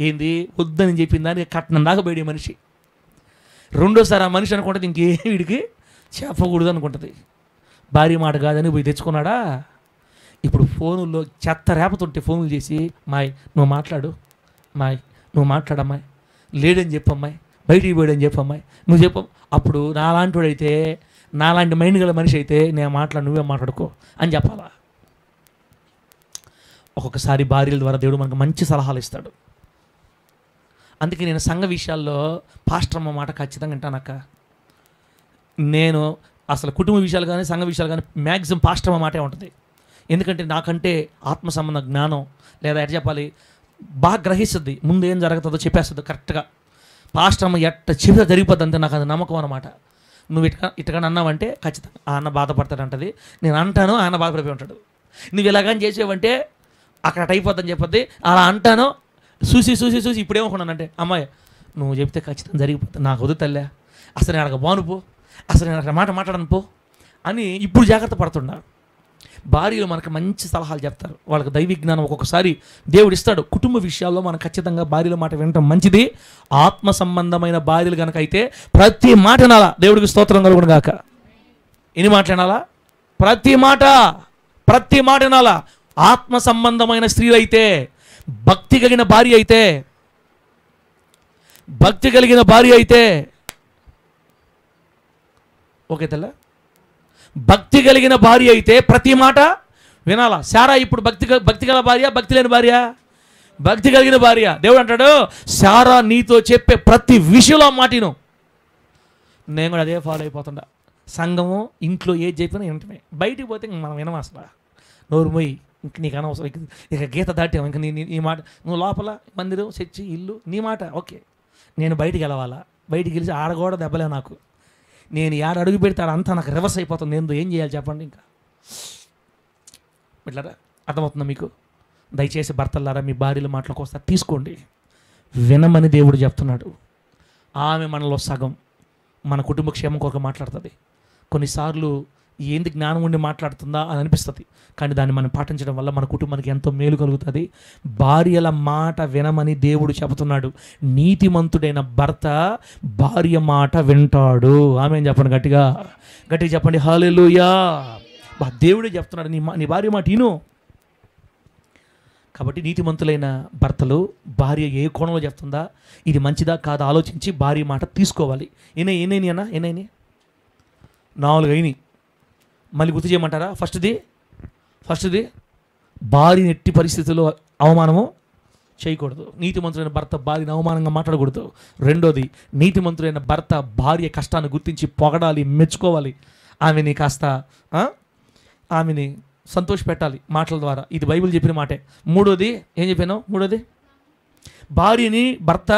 ఏంది వద్దని చెప్పింది దానికి కట్నం దాకా బయడే మనిషి. రెండోసారి ఆ మనిషి అనుకుంటుంది ఇంకేం వీడికి చెప్పకూడదు అనుకుంటుంది. భార్య మాట కాదని పోయి తెచ్చుకున్నాడా. ఇప్పుడు ఫోనుల్లో చెత్త రేపతుంటే ఫోన్లు చేసి, నువ్వు మాట్లాడు, నువ్వు మాట్లాడమ్మాయి, లేడని చెప్పమ్మాయి, బయటికి పోయాడని చెప్పమ్మాయి, నువ్వు చెప్పు. అప్పుడు నాలాంటి వాడైతే, నాలాంటి మైండ్ గల మనిషి అయితే, నేను నువ్వే మాట్లాడుకో అని చెప్పాలా. ఒక్కొక్కసారి భార్యల ద్వారా దేవుడు మనకు మంచి సలహాలు ఇస్తాడు. అందుకే నేను సంఘ విషయాల్లో పాస్టర్ అమ్మ మాట ఖచ్చితంగా వింటానక్క. నేను అసలు కుటుంబ విషయాలు కానీ సంఘ విషయాలు కానీ మ్యాక్సిమం పాస్టర్ అమ్మ మాటే ఉంటుంది. ఎందుకంటే నాకంటే ఆత్మ సంబంధ జ్ఞానం, లేదా ఎట్లా చెప్పాలి, బాగా గ్రహిస్తుంది, ముందు ఏం జరుగుతుందో చెప్పేస్తుంది కరెక్ట్గా. పాస్టర్ అమ్మ ఎట్ట చెబితే జరిగిపోద్ది అంతే, నాకు అది నమ్మకం అన్నమాట. నువ్వు ఇటుగా అన్నావంటే ఖచ్చితంగా ఆ అన్న బాధపడతాడంటది, నేను అంటాను ఆయన బాధపడిపోయి ఉంటాడు. నువ్వు ఇలాగని చేసేవంటే అక్కడ అయిపోద్దని చెప్పొద్ది, అలా అంటాను. చూసి ఇప్పుడేమనుకున్నానంటే, అమ్మాయి నువ్వు చెప్తే ఖచ్చితంగా జరిగిపోతుంది, నాకు వద్దు తల్లే, అసలు నేను అక్కడ బానుపో, అసలు నేను అక్కడ మాట్లాడను పో అని ఇప్పుడు జాగ్రత్త పడుతున్నా. భార్యలు మనకు మంచి సలహాలు చెప్తారు, వాళ్ళకి దైవ జ్ఞానం ఒక్కొక్కసారి దేవుడు ఇస్తాడు. కుటుంబ విషయాల్లో మనం ఖచ్చితంగా భార్యల మాట వినటం మంచిది. ఆత్మ సంబంధమైన భార్యలు కనుక అయితే ప్రతి మాట వినాలా. దేవుడికి స్తోత్రం కలుగును గాక. ఎన్ని మాటలు వినాలా? ప్రతి మాట వినాలా. ఆత్మ సంబంధమైన స్త్రీలు అయితే, భక్తి కలిగిన భార్య అయితే ఓకే తెల్ల, భక్తి కలిగిన భార్య అయితే ప్రతి మాట వినాలా. శారా ఇప్పుడు భక్తి గల భార్య, భక్తి లేని భార్య? భక్తి కలిగిన భార్య. దేవుడు అంటాడు, శారా నీతో చెప్పే ప్రతి విషయంలో మాటిను. నేను కూడా అదే ఫాలో అయిపోతుండా. సంఘము ఇంట్లో ఏది చెప్పినా వింటమే, బయటికి పోతే మనం వినమా అసలు. నోరు మొయ్యి, ఇంక నీకు అనవసరం, ఇక గీత దాటావు, ఇంక నీ మాట, నువ్వు లోపల మందిరం చర్చి ఇల్లు నీ మాట ఓకే. నేను బయటికి వెళ్ళవాలా, బయటికి వెళ్ళి ఆడగోడ దెబ్బలే నాకు. నేను ఏడ అడుగు పెడతాడు అంతా నాకు రివర్స్ అయిపోతుంది. నేను ఏం చేయాలి చెప్పండి? ఇంకా ఇట్లారా అర్థమవుతుందా మీకు? దయచేసి భర్తలారా మీ భార్యల మాటలకు వస్తారు తీసుకోండి, వినమని దేవుడు చెప్తున్నాడు. ఆమె మనలో సగం మన కుటుంబ క్షేమం కొరకు మాట్లాడుతుంది. కొన్నిసార్లు ఏంది జ్ఞానం ఉండి మాట్లాడుతుందా అని అనిపిస్తుంది, కానీ దాన్ని మనం పాటించడం వల్ల మన కుటుంబానికి ఎంతో మేలు కలుగుతుంది. భార్యల మాట వినమని దేవుడు చెబుతున్నాడు. నీతిమంతుడైన భర్త భార్య మాట వింటాడు. ఆమె చెప్పండి, గట్టిగా చెప్పండి హల్లెలూయా. దేవుడే చెప్తున్నాడు, నీ భార్య మాట విను. కాబట్టి నీతిమంతులైన భర్తలు భార్య ఏ కోణంలో చెప్తుందా, ఇది మంచిదా కాదా ఆలోచించి భార్య మాట తీసుకోవాలి. ఎన్నైనా 4 అయినాయి. మళ్ళీ గుర్తు చేయమంటారా? ఫస్ట్ది భార్యని ఎట్టి పరిస్థితుల్లో అవమానము చేయకూడదు. నీతిమంతులైన భర్త భార్యను అవమానంగా మాట్లాడకూడదు. రెండోది, నీతిమంతులైన భర్త భార్య కష్టాన్ని గుర్తించి పొగడాలి, మెచ్చుకోవాలి. ఆమెని కాస్త ఆమెని సంతోష పెట్టాలి మాటల ద్వారా. ఇది బైబిల్ చెప్పిన మాటే. మూడోది ఏం చెప్పాను? భార్యని భర్త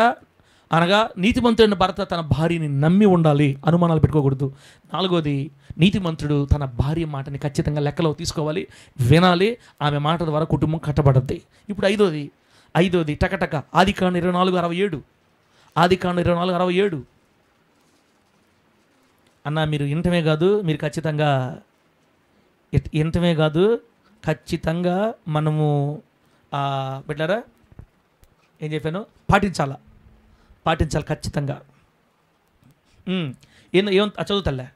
అనగా నీతిమంతుడైన భర్త తన భార్యని నమ్మి ఉండాలి, అనుమానాలు పెట్టుకోకూడదు. 4వది, నీతిమంతుడు తన భార్య మాటని ఖచ్చితంగా లెక్కలో తీసుకోవాలి, వినాలి. ఆమె మాట ద్వారా కుటుంబం కట్టబడద్ది. ఇప్పుడు ఐదోది టకటక ఆదికాండం 24:67. ఆదికాండం 24:67 అన్న మీరు వినటమే కాదు, మీరు ఖచ్చితంగా వినటమే కాదు, ఖచ్చితంగా మనము బిడ్డారా ఏం చెప్పాను పాటించాలి ఖచ్చితంగా. ఏం చదువుతలే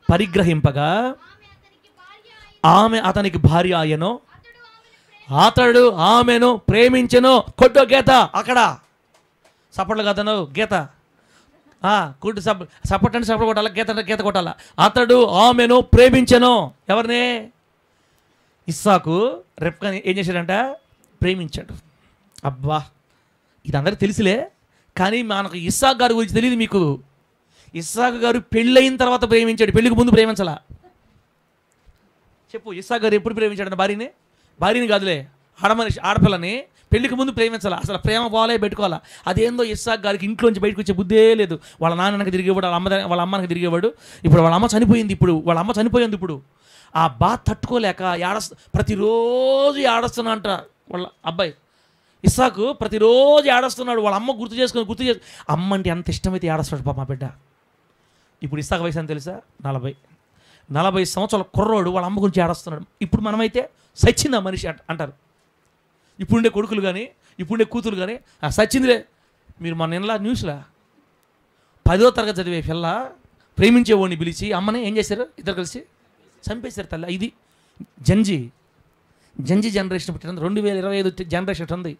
పరిగ్రహింపగా ఆమె అతనికి భార్య ఆయనో, అతడు ఆమెను ప్రేమించెను. కొట్టో గీత అక్కడ సపట్లు కదను గీత కుట్టు సపట్ అంటే సపట్ కొట్టాలా, గీత అంటే గీత కొట్టాలా. అతడు ఆమెను ప్రేమించెను. ఎవరిని? ఇస్సాకు రెబ్కాని ఏం చేశాడంట? ప్రేమించాడు. అబ్బా, ఇది అందరికీ తెలుసులే, కానీ మనకు ఇస్సాకు గారి గురించి తెలియదు మీకు. ఇస్సాకు గారు పెళ్ళయిన తర్వాత ప్రేమించాడు, పెళ్ళికి ముందు ప్రేమించాలా? చెప్పు, ఇస్సాకు గారు ఎప్పుడు ప్రేమించాడు? భార్యని కాదులే, ఆడపిల్లని పెళ్ళికి ముందు ప్రేమించాలా? అసలు ప్రేమ పోలే పెట్టుకోవాలా? అదేందో ఇస్సాకు గారికి ఇంట్లోంచి బయటకు వచ్చే బుద్ధే లేదు. వాళ్ళ నాన్నకి తిరిగేవాడు, వాళ్ళ అమ్మకి తిరిగేవాడు. ఇప్పుడు వాళ్ళ అమ్మ చనిపోయింది, ఇప్పుడు ఆ బాధ తట్టుకోలేక ప్రతిరోజు ఏడుస్తున్నా అంట వాళ్ళ అబ్బాయి. ఇస్సాకు ప్రతిరోజు ఏడుస్తున్నాడు. వాళ్ళ అమ్మ గుర్తు చేసుకుని అమ్మ అంటే ఎంత ఇష్టమైతే ఏడుస్తాడు పాప మా బిడ్డ. ఇప్పుడు ఇస్సాకు వయసు అని తెలుసా? 40 సంవత్సరాల కుర్రోడు వాళ్ళ అమ్మ గురించి ఏడుస్తున్నాడు. ఇప్పుడు మనమైతే సచ్చిందా మనిషి అంటారు. ఇప్పుడుండే కొడుకులు కానీ ఇప్పుడుండే కూతురు కానీ సచ్చిందిలే. మీరు మన నిన్న న్యూస్లా 10వ తరగతి చదివే పిల్ల ప్రేమించేవాడిని పిలిచి అమ్మని ఏం చేశారు? ఇద్దరు కలిసి చంపేశారు తల్లి. ఇది జంజీ జనరేషన్ పుట్టిన 2025 జనరేషన్ ఉంది.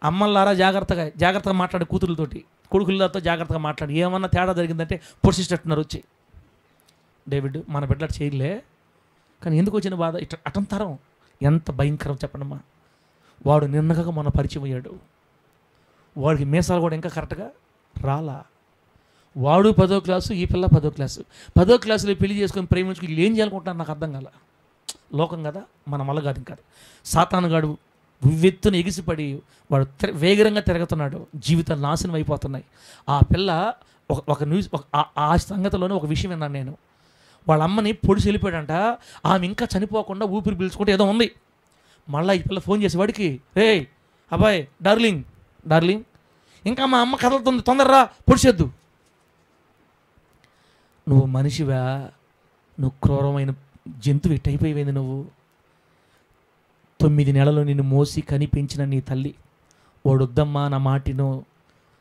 అమ్మల్లారా జాగ్రత్తగా మాట్లాడే కూతురులతోటి, కొడుకులతో జాగ్రత్తగా మాట్లాడి, ఏమన్నా తేడా జరిగిందంటే పొడిచినట్టున్నారు వచ్చి. డేవిడ్ మన బిడ్డ చేయలే, కానీ ఎందుకు వచ్చిన బాధ? అటంతరం ఎంత భయంకరం చెప్పండమ్మా. వాడు నిన్నగా మొన్న పరిచయం అయ్యాడు. వాడికి మీసాలు కూడా ఇంకా కరెక్ట్గా రాలా. వాడు 10వ క్లాసు, ఈ పిల్ల 10వ క్లాసు. 10వ క్లాసులో పెళ్లి చేసుకొని ప్రేమించుకుని వీళ్ళు ఏం చేయాలనుకుంటున్నారు నాకు అర్థం కాల. లోకం కదా, మన వల్ల కాదు. ఇంకా సాతానుగాడు ఉవ్వెత్తున ఎగిసిపడి వాడు వేగంగా తిరుగుతున్నాడు. జీవితాలు నాశనం అయిపోతున్నాయి. ఆ పిల్ల ఒక న్యూస్, ఆ సంగతిలోనే ఒక విషయం విన్నాను నేను. వాళ్ళ అమ్మని పొడిచి వెళ్ళిపోయాడంట. ఆమె ఇంకా చనిపోకుండా ఊపిరి పీల్చుకుంటే ఏదో ఉంది. మళ్ళీ ఈ పిల్ల ఫోన్ చేసి వాడికి, రే అబ్బాయి, డార్లింగ్ ఇంకా మా అమ్మ కదలుతుంది, తొందరరా పొడిచేద్దు. నువ్వు మనిషివా? నువ్వు క్రూరమైన జంతువు ఎట్టయిపోయింది. నువ్వు 9 నెలలు నిన్ను మోసి కనిపించిన నీ తల్లి వాడొద్దమ్మా నా మాటిను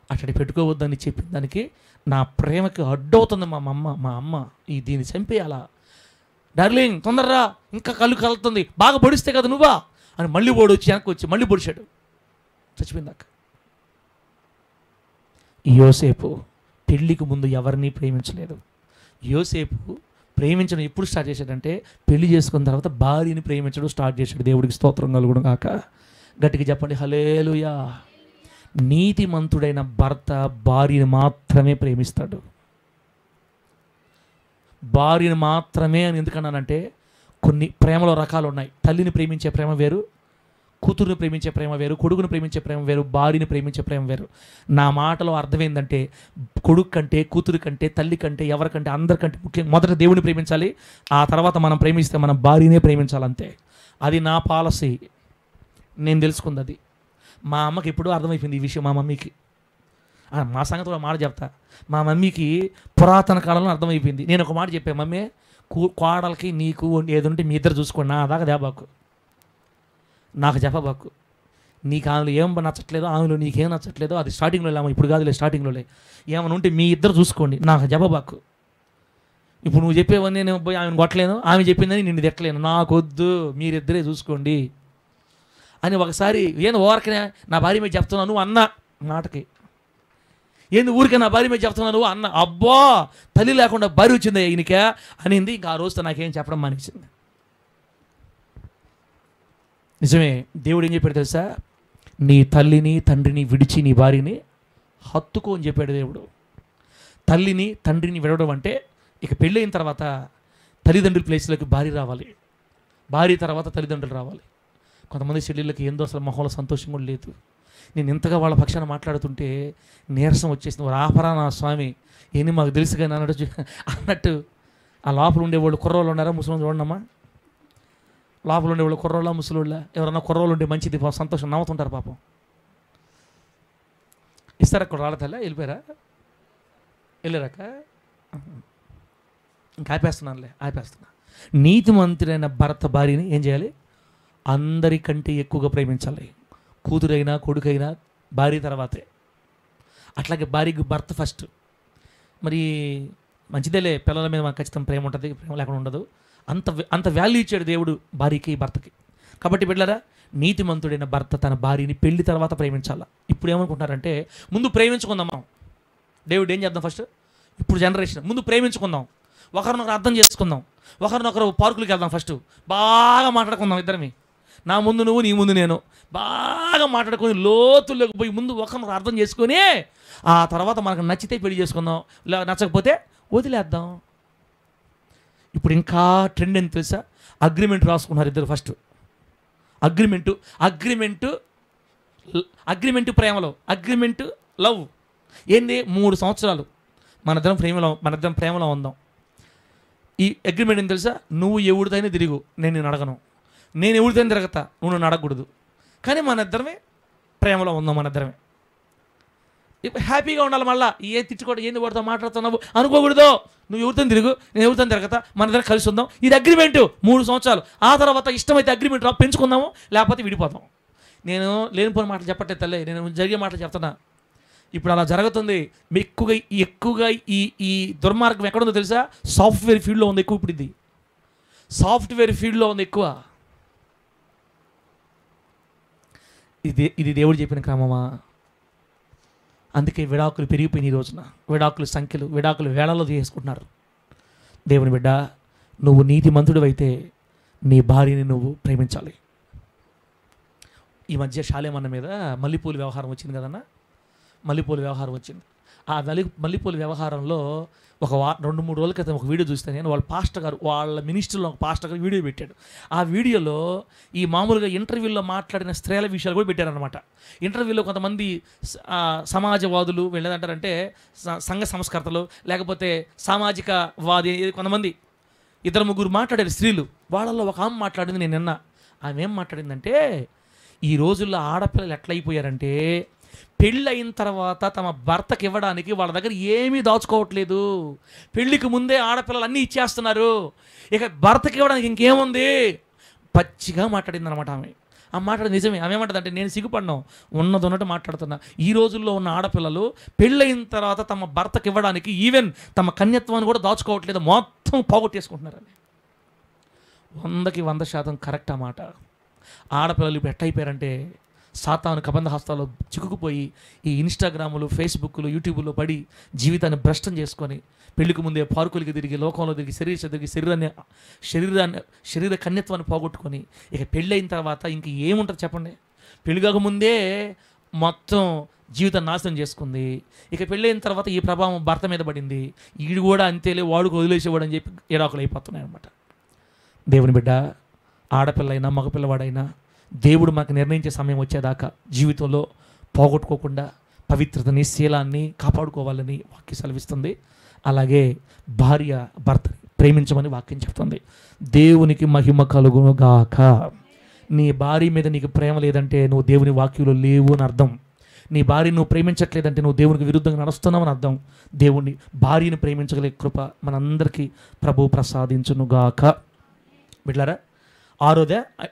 అట్టడి పెట్టుకోవద్దని చెప్పిన దానికి నా ప్రేమకి అడ్డవుతుంది మా అమ్మ దీన్ని చంపేయాలా? డార్లింగ్ తొందరరా, ఇంకా కళ్ళు కలుతుంది, బాగా పొడిస్తే కదా నువ్వా అని మళ్ళీ వాడు వచ్చి వెనక్కి వచ్చి మళ్ళీ పొడిచాడు. చచ్చిపోయిందాక. యోసేపు పెళ్ళికి ముందు ఎవరిని ప్రేమించలేదు. యోసేపు ప్రేమించడం ఎప్పుడు స్టార్ట్ చేశాడంటే పెళ్లి చేసుకున్న తర్వాత భార్యని ప్రేమించడం స్టార్ట్ చేశాడు. దేవుడికి స్తోత్రం కలుగును గాక. గట్టిగా చెప్పండి హల్లెలూయా. నీతిమంతుడైన భర్త భార్యని మాత్రమే ప్రేమిస్తాడు. భార్యను మాత్రమే అని ఎందుకన్నానంటే కొన్ని ప్రేమలో రకాలు ఉన్నాయి. తల్లిని ప్రేమించే ప్రేమ వేరు, కూతురుని ప్రేమించే ప్రేమ వేరు, కొడుకుని ప్రేమించే ప్రేమ వేరు, భార్యని ప్రేమించే ప్రేమ వేరు. నా మాటలో అర్థం ఏంటంటే కొడుకు కంటే, కూతురు కంటే, తల్లి కంటే, ఎవరికంటే, అందరికంటే ముఖ్యంగా మొదట దేవుని ప్రేమించాలి. ఆ తర్వాత మనం ప్రేమిస్తే మనం భార్యనే ప్రేమించాలంతే. అది నా పాలసీ, నేను తెలుసుకుంది. అది మా అమ్మకి ఎప్పుడూ అర్థమైపోయింది ఈ విషయం. మా మమ్మీకి, మా సంగతి కూడా మాట చెప్తా, మా మమ్మీకి పురాతన కాలంలో అర్థమైపోయింది. నేను ఒక మాట చెప్పాను, మమ్మీ కోడలకి నీకు ఏదంటే మీ ఇద్దరు చూసుకోండి, నా దాకా దేబాకు, నాకు చెప్పబాకు. నీకు ఆమెలో ఏం నచ్చట్లేదో, ఆమెలో నీకేం నచ్చట్లేదో అది స్టార్టింగ్లో లేమో, ఇప్పుడు కాదులే స్టార్టింగ్లోలే, ఏమైనా ఉంటే మీ ఇద్దరు చూసుకోండి, నాకు చెప్పబాకు. ఇప్పుడు నువ్వు చెప్పేవన్నీ నేను పోయి ఆమెను కొట్టలేను, ఆమె చెప్పిందని నిన్ను తిట్టలేను, నాకొద్దు, మీరిద్దరే చూసుకోండి అని ఒకసారి ఏంది ఓరకనే నా భార్య మీద చెప్తున్నావు నువ్వు అన్న మాటకి, ఏంది ఊరికే నా భార్య మీద చెప్తున్నావు నువ్వు అన్న, అబ్బా తల్లి లేకుండా భార్య వచ్చింది ఈయనకే అనింది. ఇంకా ఆ రోజుతో నాకేం చెప్పడం మానేసింది. నిజమే, దేవుడు ఏం చెప్పాడు తెలుసా? నీ తల్లిని తండ్రిని విడిచి నీ భార్యని హత్తుకో అని చెప్పాడు దేవుడు. తల్లిని తండ్రిని విడవడం అంటే ఇక పెళ్ళైన తర్వాత తల్లిదండ్రుల ప్లేస్లోకి భార్య రావాలి, భార్య తర్వాత తల్లిదండ్రులు రావాలి. కొంతమంది చెల్లెళ్ళకి ఏందో అసలు మొహంలో సంతోషం కూడా లేదు. నేను ఇంతగా వాళ్ళ పక్షాన మాట్లాడుతుంటే నీరసం వచ్చేసింది. వారు ఆపరా నా స్వామి, ఏంది మాకు తెలుసు కానీ అన్నట్టు ఆ లోపల ఉండేవాళ్ళు కుర్రోళ్ళు ఉన్నారా? ముసలి చూడమ్మా, లోపల ఉండేవాళ్ళు కుర్రోళ్ళ ముసలోళ్ళ, ఎవరన్నా కుర్రోళ్ళు ఉంటే మంచిది, సంతోషం నవ్వుతుంటారు పాపం. ఇస్తారా అక్కడ రాళ్ళతల్లా? వెళ్ళిపోయారా? వెళ్ళారాక ఇంకా ఆపేస్తున్నా. నీతిమంతుడైన భర్త భార్యని ఏం చేయాలి? అందరికంటే ఎక్కువగా ప్రేమించాలి. కూతురైనా కొడుకైనా భార్య తర్వాతే. అట్లాగే భార్యకి భర్త ఫస్ట్. మరి మంచిదేలే, పిల్లల మీద మనకు ఖచ్చితంగా ప్రేమ ఉంటుంది, ప్రేమ లేకుండా ఉండదు. అంత వాల్యూ ఇచ్చాడు దేవుడు భార్యకి భర్తకి. కాబట్టి బిడ్డలారా, నీతిమంతుడైన భర్త తన భార్యని పెళ్లి తర్వాత ప్రేమించాలా. ఇప్పుడు ఏమనుకుంటున్నారంటే ముందు ప్రేమించుకుందాం మనం. దేవుడు ఏం చేద్దాం ఫస్ట్, ఇప్పుడు జనరేషన్ ముందు ప్రేమించుకుందాం, ఒకరినొకరు అర్థం చేసుకుందాం, ఒకరినొకరు పార్కులకి వెళ్దాం, ఫస్ట్ బాగా మాట్లాడుకుందాం ఇద్దరమే, నా ముందు నువ్వు నీ ముందు నేను, బాగా మాట్లాడుకొని లోతుల్లోకి పోయి ముందు ఒకరినొకరు అర్థం చేసుకొని ఆ తర్వాత మనకు నచ్చితే పెళ్లి చేసుకుందాం, నచ్చకపోతే వదిలేద్దాం. ఇప్పుడు ఇంకా ట్రెండ్ ఏంటి తెలుసా, అగ్రిమెంట్ రాసుకున్నారు ఇద్దరు. ఫస్ట్ అగ్రిమెంటు ప్రేమలో, అగ్రిమెంటు లవ్ ఏంది, 3 సంవత్సరాలు మనిద్దరం ప్రేమలో ఉందాం. ఈ అగ్రిమెంట్ ఏం తెలుసా, నువ్వు ఎవరిదైనా తిరుగు, నేను నిన్ను అడగను, నేను ఎవరిదైనా తిరగతా, నువ్వు నన్ను అడగకూడదు, కానీ మన ఇద్దరమే ప్రేమలో ఉందాం, మన ఇద్దరమే హ్యాపీగా ఉండాలి. మళ్ళీ ఏ తిట్టుకోవడం, ఏంది వాడితో మాట్లాడుతున్నావు అనుకోకూడదు, నువ్వు ఎవరితో తిరుగు, నేను ఎవరితో తిరగతా, మన ఇద్దరం కలిసి ఉందాం. ఇది అగ్రిమెంటు 3 సంవత్సరాలు. ఆ తర్వాత ఇష్టమైతే అగ్రిమెంట్ పెంచుకుందాము, లేకపోతే విడిపోతాం. నేను లేనిపోయిన మాటలు చెప్పట్లేదు తల్లి, నేను జరిగే మాటలు చెప్తున్నా. ఇప్పుడు అలా జరుగుతుంది. ఎక్కువగా ఈ దుర్మార్గం ఎక్కడుందో తెలుసా, సాఫ్ట్వేర్ ఫీల్డ్లో ఉంది ఎక్కువ. ఇప్పుడు ఇది సాఫ్ట్వేర్ ఫీల్డ్లో ఉంది ఎక్కువ. ఇది దేవుడు చెప్పిన క్రమమా? అందుకే విడాకులు పెరిగిపోయినాయి ఈ రోజున. విడాకుల సంఖ్యలు, విడాకులు వేళల్లో చేసుకుంటున్నారు. దేవుని బిడ్డ, నువ్వు నీతిమంతుడు అయితే నీ భార్యని నువ్వు ప్రేమించాలి. ఈ మధ్య షాలేమన్న మీద మల్లెపూల వ్యవహారం వచ్చింది కదన్నా, మల్లెపూల వ్యవహారం వచ్చింది. ఆ మల్లెపూల వ్యవహారంలో ఒక 2-3 రోజుల క్రితం ఒక వీడియో చూస్తే నేను, వాళ్ళ పాస్టర్ గారు, వాళ్ళ మినిస్టర్లో ఒక పాస్టర్ గారు వీడియో పెట్టాడు. ఆ వీడియోలో ఈ మామూలుగా ఇంటర్వ్యూలో మాట్లాడిన స్త్రీల విషయాలు కూడా పెట్టారనమాట. ఇంటర్వ్యూలో కొంతమంది సమాజవాదులు, వీళ్ళేదంటారంటే సంఘ సంస్కర్తలు, లేకపోతే సామాజికవాది, కొంతమంది 2-3 మాట్లాడారు స్త్రీలు. వాళ్ళల్లో ఒక ఆమె మాట్లాడింది, నేను నిన్న. ఆమె ఏం మాట్లాడిందంటే, ఈ రోజుల్లో ఆడపిల్లలు ఎట్లయిపోయారంటే పెళ్ళి అయిన తర్వాత తమ భర్తకి ఇవ్వడానికి వాళ్ళ దగ్గర ఏమీ దాచుకోవట్లేదు. పెళ్ళికి ముందే ఆడపిల్లలు అన్నీ ఇచ్చేస్తున్నారు, ఇక భర్తకి ఇవ్వడానికి ఇంకేముంది, పచ్చిగా మాట్లాడింది అనమాట ఆమె. ఆ మాట్లాడి నిజమే. ఆమె ఏమంటుంది అంటే, నేను సిగ్గుపడినాం, ఉన్నట్టు మాట్లాడుతున్నా. ఈ రోజుల్లో ఉన్న ఆడపిల్లలు పెళ్ళయిన తర్వాత తమ భర్తకి ఇవ్వడానికి ఈవెన్ తమ కన్యత్వాన్ని కూడా దాచుకోవట్లేదు, మొత్తం పోగొట్టేసుకుంటున్నారని. 100% కరెక్ట్ ఆ మాట. ఆడపిల్లలు ఇప్పుడు ఎట్టయిపోయారంటే సాతాను కబంధ హస్తాల్లో చిక్కుకుపోయి ఈ ఇన్స్టాగ్రాములు, ఫేస్బుక్లు, యూట్యూబ్లో పడి జీవితాన్ని భ్రష్టం చేసుకొని పెళ్లికి ముందే పార్కులకి తిరిగి, లోకంలో తిరిగి, శరీర కన్యత్వాన్ని పోగొట్టుకొని ఇక పెళ్ళైన తర్వాత ఇంక ఏముంటుంది చెప్పండి. పెళ్లి కాకముందే మొత్తం జీవితం నాశనం చేసుకుంది, ఇక పెళ్ళైన తర్వాత ఈ ప్రభావం భర్త మీద పడింది. ఈడు కూడా అంతేలే, వాడుకు వదిలేసేవాడు అని చెప్పి ఏడాకులు అయిపోతున్నాయి అనమాట. దేవుని బిడ్డ, ఆడపిల్లైనా మగపిల్లవాడైనా దేవుడు మనకు నిర్ణయించే సమయం వచ్చేదాకా జీవితంలో పోగొట్టుకోకుండా పవిత్రతని, శీలాన్ని కాపాడుకోవాలని వాక్యం సెలవిస్తుంది. అలాగే భార్య భర్తని ప్రేమించమని వాక్యం చెప్తుంది. దేవునికి మహిమ కలుగునుగాక. నీ భార్య మీద నీకు ప్రేమ లేదంటే నువ్వు దేవుని వాక్యంలో లేవు అని అర్థం. నీ భార్యను నువ్వు ప్రేమించట్లేదంటే నువ్వు దేవునికి విరుద్ధంగా నడుస్తున్నావు అని అర్థం. దేవుని భార్యను ప్రేమించగలిగే కృప మనందరికీ ప్రభువు ప్రసాదించునుగాక. బిడ్లారా, 6వ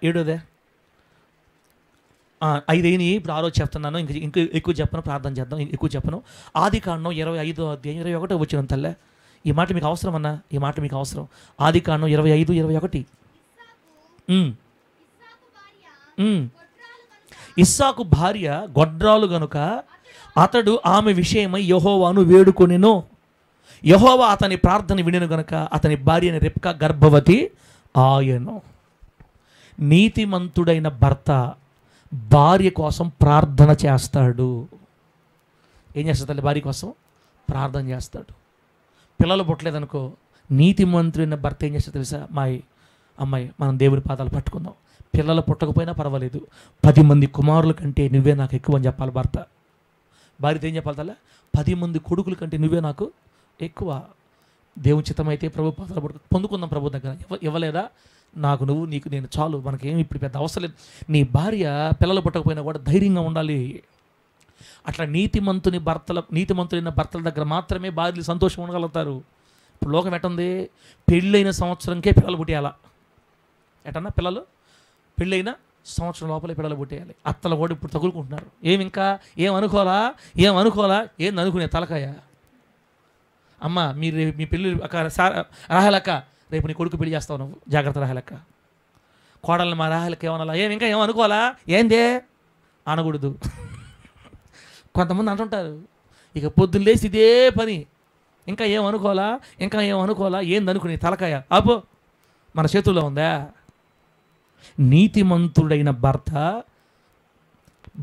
7వ 5 ఇప్పుడు 6 చెప్తున్నాను. ఇంకా ఎక్కువ చెప్పను, ప్రార్థన చేద్దాం. ఎక్కువ చెప్పను. ఆదికాండం 25:21 వచ్చిన తల్లే, ఈ మాట మీకు అవసరం అన్నా, ఈ మాట మీకు అవసరం. ఆదికాండం 25:21. ఇస్సాకు భార్య గొడ్రాలు గనుక అతడు ఆమె విషయమై యెహోవాను వేడుకొనెను. యెహోవా అతని ప్రార్థన వినెను గనుక అతని భార్యని రెబ్కా గర్భవతి ఆయను. నీతిమంతుడైన భర్త భార్య కోసం ప్రార్థన చేస్తాడు. ఏం చేస్తాడు తల్లి? భార్య కోసం ప్రార్థన చేస్తాడు. పిల్లలు పుట్టలేదనుకో, నీతిమంతుడైన భర్త ఏం చేస్తాడు తెలుసా? అమ్మాయి మనం దేవుని పాదాలు పట్టుకుందాం. పిల్లలు పుట్టకపోయినా పర్వాలేదు, 10 మంది కుమారుల కంటే నువ్వే నాకు ఎక్కువ అని చెప్పాలి భర్త. భార్యతో ఏం చెప్పాలి తల్లి? 10 మంది కొడుకుల కంటే నువ్వే నాకు ఎక్కువ. దేవుని చిత్తమైతే ప్రభు పాదాలు పొందుకుందాం ప్రభు దగ్గర. ఇవ్వలేదా? నాకు నువ్వు, నీకు నేను చాలు, మనకేం ఇప్పుడు పెద్ద అవసరం లేదు. నీ భార్య పిల్లలు పుట్టకపోయినా కూడా ధైర్యంగా ఉండాలి. అట్లా నీతిమంతులైన భర్తల దగ్గర మాత్రమే భార్యలు సంతోషం ఉండగలుగుతారు. ఇప్పుడు లోకం ఎట్టుంది? పెళ్ళైన సంవత్సరంకే పిల్లలు పుట్టేయాలా? ఎటన్నా పిల్లలు పెళ్ళైన సంవత్సరం లోపలే పిల్లలు పుట్టేయాలి. అత్తలు కూడా ఇప్పుడు తగులుకుంటున్నారు. ఏం అనుకోవాలా ఏంది అనుకునే తలకాయ. అమ్మ మీరు మీ పెళ్ళి అక్క రాహలక్క, రేపు నీ కొడుకు పెళ్లి చేస్తావు, నువ్వు జాగ్రత్త రాహలక్క. కోడల్ని మా రాహలక్క ఏమనాలా, ఏం అనుకోవాలా, ఏందే అనకూడదు. కొంతమంది అంటుంటారు, ఇక పొద్దున్న లేసి ఇదే పని, ఇంకా ఏం అనుకోవాలా ఏంది అనుకునే తలకాయ. అపో మన చేతుల్లో ఉందా? నీతిమంతుడైన భర్త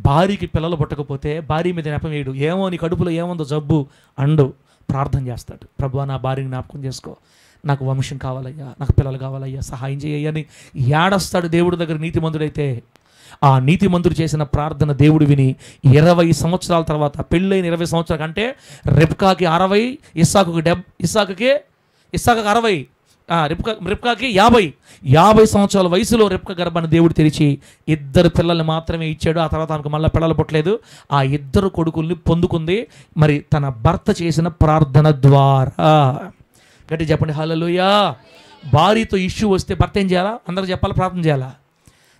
భార్యకి పిల్లలు పుట్టకపోతే భార్య మీద నెపం వేయడు. ఏమో నీ కడుపులో ఏముందో జబ్బు అండు, ప్రార్థన చేస్తాడు. ప్రభువా నా భార్యని జ్ఞాపకం చేసుకో, నాకు వంశం కావాలయ్యా, నాకు పిల్లలు కావాలయ్యా, సహాయం చేయ్యా అని ఏడస్తాడు దేవుడి దగ్గర నీతిమంతుడైతే. ఆ నీతిమంతుడు చేసిన ప్రార్థన దేవుడు విని 20 సంవత్సరాల తర్వాత, పెళ్ళైన 20 సంవత్సరాల కంటే రెబ్కాకి 60, ఇస్సాకుకి 60, రిబ్కాకి 50 సంవత్సరాల వయసులో రెబ్కా గర్భాన్ని దేవుడు తెరిచి 2 పిల్లల్ని మాత్రమే ఇచ్చాడు. ఆ తర్వాత ఆమెకు మళ్ళీ పిల్లలు పుట్టలేదు. ఆ 2 కొడుకుల్ని పొందుకుంది మరి తన భర్త చేసిన ప్రార్థన ద్వారా. గట్టి చెప్పండి హల్లెలూయా. భార్యతో ఇష్యూ వస్తే భర్త ఏం చేయాలా? అందరూ చెప్పాలా, ప్రార్థన చేయాలా?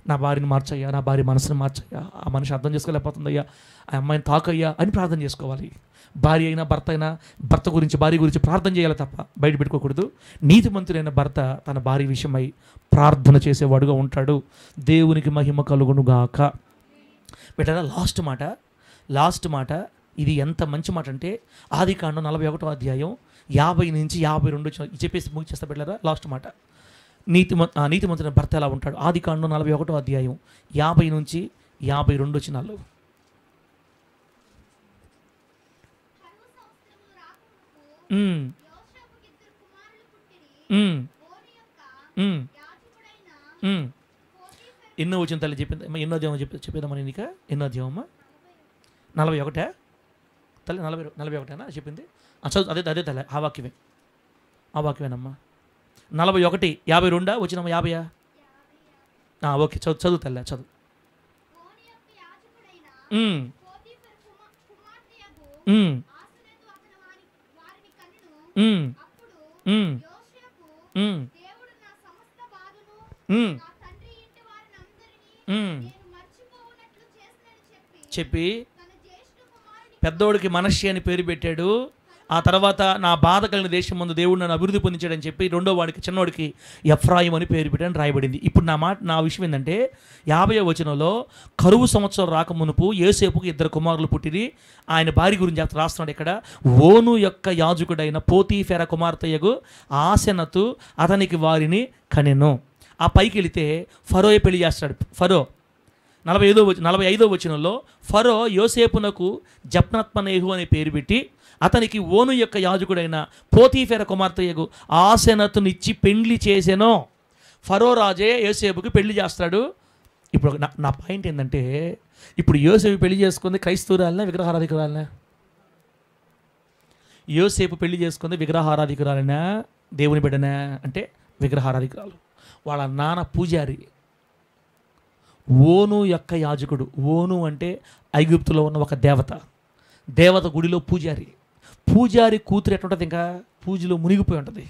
నా భార్యని మార్చయ్యా, నా భార్య మనసుని మార్చయ్యా, ఆ మనిషి అర్థం చేసుకోలేకపోతుందయ్యా, ఆ అమ్మాయిని తాకయ్యా అని ప్రార్థన చేసుకోవాలి. భార్య అయినా భర్త గురించి భార్య గురించి ప్రార్థన చేయాలి తప్ప బయట పెట్టుకోకూడదు. నీతిమంతుడైన భర్త తన భార్య విషయమై ప్రార్థన చేసేవాడుగా ఉంటాడు. దేవునికి మహిమ కలుగునుగాక. బెటరా లాస్ట్ మాట ఇది ఎంత మంచి మాట అంటే ఆదికాండం 41వ అధ్యాయం 50 నుంచి 52 చెప్పేసి ముగిచేస్తా పెట్టారా. లాస్ట్ మాట, నీతిమంతుడైన భర్త ఎలా ఉంటాడు? ఆదికాండం 41వ అధ్యాయం 50 నుంచి 52 వచనాలు. ఎన్నో వచ్చిన తల్లి చెప్పింది. ఎన్నో అధ్యాయం చెప్పేదమ్మా నేను. ఇక ఎన్నో అధ్యాయమ్మా? 41 తల్లి, 41 చెప్పింది. చదువు, అదే తల్లి, ఆ వాక్యమేనమ్మా. 41 52 వచ్చినమ్మా, 50. ఓకే, చదువు తల్లి, చదువు. చెప్పి పెద్దోడికి మనష్షి అని పేరు పెట్టాడు. ఆ తర్వాత నా బాధ కలిగిన దేశం ముందు దేవుడు నన్ను అభివృద్ధి పొందించాడని చెప్పి రెండో వాడికి చిన్నోడికి ఎఫ్రాయిం అని పేరు పెట్టాడని రాయబడింది. ఇప్పుడు నా విషయం ఏంటంటే 50వ వచనంలో కరువు సంవత్సరం రాకమునుపు యోసేపుకు 2 కుమారులు పుట్టిరి. ఆయన భార్య గురించి రాస్తున్నాడు ఇక్కడ. ఓను యొక్క యాజకుడైన పోతీఫెర కుమార్తెయగు ఆసెనతు అతనికి వారిని కనెను. ఆ పైకి వెళితే ఫరోయే పెళ్లి చేస్తాడు. ఫరో 45వ వచనంలో ఫరో యోసేపునకు జప్నత్మనేహు అనే పేరు పెట్టి అతనికి ఓను యొక్క యాజకుడైన పోతీఫెర కుమార్తెయగు ఆసెనతునిచ్చి పెళ్లి చేసెను. ఫరో రాజే యోసేపుకి పెళ్లి చేస్తాడు. ఇప్పుడు నా పాయింట్ ఏంటంటే, ఇప్పుడు యోసేపు పెళ్లి చేసుకుంది క్రైస్తవురాలనా విగ్రహారాధికురాలనా? యోసేపు పెళ్లి చేసుకుంది విగ్రహారాధికురాలనా దేవుని బిడ్డనా అంటే విగ్రహారాధికురాలు. వాళ్ళ నాన్న పూజారి, ఓను యొక్క యాజకుడు. ఓను అంటే ఐగుప్తులో ఉన్న ఒక దేవత గుడిలో పూజారి కూతురు ఎట్లుంటుంది? ఇంకా పూజలో మునిగిపోయి ఉంటుంది.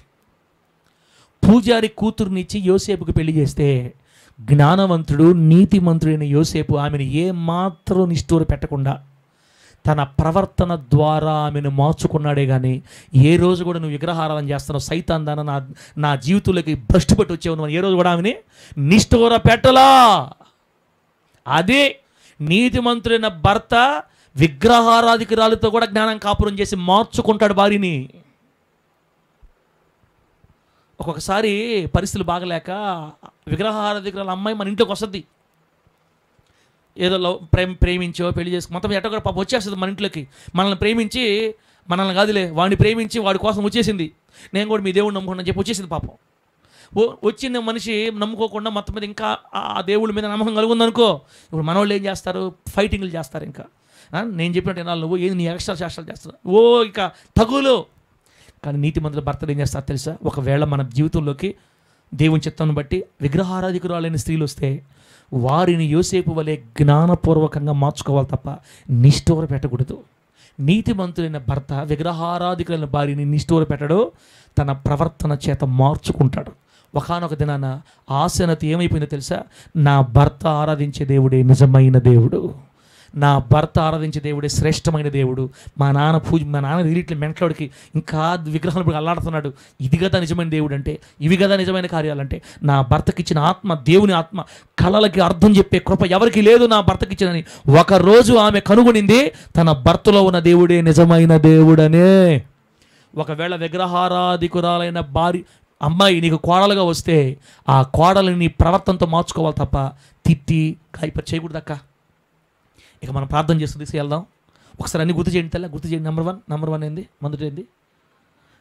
పూజారి కూతురునిచ్చి యోసేపుకి పెళ్లి చేస్తే జ్ఞానవంతుడు నీతిమంతుడైన యోసేపు ఆమెను ఏమాత్రం నిష్ఠూర పెట్టకుండా తన ప్రవర్తన ద్వారా ఆమెను మార్చుకున్నాడే కానీ ఏ రోజు కూడా నువ్వు విగ్రహారాధన చేస్తున్నావు, సైతాన్ దాన నా జీవితంలోకి భ్రష్టు పెట్టి వచ్చావు నువ్వు ఏ రోజు కూడా ఆమెని నిష్ఠూర పెట్టలా. అదే నీతిమంతుడైన భర్త విగ్రహారాధికురాలతో కూడా జ్ఞానం కాపురం చేసి మార్చుకుంటాడు భార్యని. ఒక్కొక్కసారి పరిస్థితులు బాగలేక విగ్రహారాధికురాల అమ్మాయి మన ఇంట్లోకి వస్తుంది. ఏదో ప్రేమించో పెళ్లి చేసుకో మొత్తం ఎట్ట కూడా పాప వచ్చేస్తుంది మన ఇంట్లోకి. మనల్ని ప్రేమించి, మనల్ని కాదులే వాడిని ప్రేమించి వాడి కోసం వచ్చేసింది. నేను కూడా మీ దేవుడిని నమ్ముకున్నాను చెప్పి వచ్చేసింది పాపం. వచ్చిన మనిషి నమ్ముకోకుండా మొత్తం మీద ఇంకా ఆ దేవుడి మీద నమ్మకం కలుగుందనుకో, ఇప్పుడు మన వాళ్ళు ఏం చేస్తారు? ఫైటింగ్లు చేస్తారు. ఇంకా నేను చెప్పినట్టు ఎన్నాళ్ళు నువ్వు ఏది నీ ఎక్స్ట్రా చేష్టాలు చేస్తున్నావు, ఇక తగులు. కానీ నీతిమంతుల భర్తలు ఏం చేస్తారు తెలుసా? ఒకవేళ మన జీవితంలోకి దేవుని చిత్తాన్ని బట్టి విగ్రహారాధికురాలైన స్త్రీలు వస్తే వారిని యోసేపు వలె జ్ఞానపూర్వకంగా మార్చుకోవాలి తప్ప నిష్ఠూర పెట్టకూడదు. నీతిమంతులైన భర్త విగ్రహారాధికులైన భార్యని నిష్ఠూర పెట్టడు, తన ప్రవర్తన చేత మార్చుకుంటాడు. ఒకానొక దినాన ఆసనతి ఏమైపోయిందో తెలుసా? నా భర్త ఆరాధించే దేవుడే నిజమైన దేవుడు, నా భర్త ఆరాధించే దేవుడే శ్రేష్టమైన దేవుడు. మా నాన్న వీరిట్ల మెంట్లోడికి ఇంకా విగ్రహాలు అల్లాడుతున్నాడు. ఇది కదా నిజమైన దేవుడు అంటే, ఇవి కదా నిజమైన కార్యాలంటే. నా భర్తకి ఇచ్చిన ఆత్మ, దేవుని ఆత్మ, కళలకి అర్థం చెప్పే కృప ఎవరికి లేదు నా భర్తకి ఇచ్చినని ఒకరోజు ఆమె కనుగొనింది, తన భర్తలో ఉన్న దేవుడే నిజమైన దేవుడనే. ఒకవేళ విగ్రహారాధికురాలైన అమ్మాయి నీకు కోడలుగా వస్తే ఆ కోడలిని నీ ప్రవర్తనతో మార్చుకోవాలి తప్ప తిట్టి కైపర్ చేయకూడదక్క. ఇక మనం ప్రార్థన చేస్తూ తీసుకెళ్దాం. ఒకసారి అన్ని గుర్తు చేయండి తెల్ల, గుర్తు చేయండి. నెంబర్ వన్ ఏంది? మొదటి ఏంది?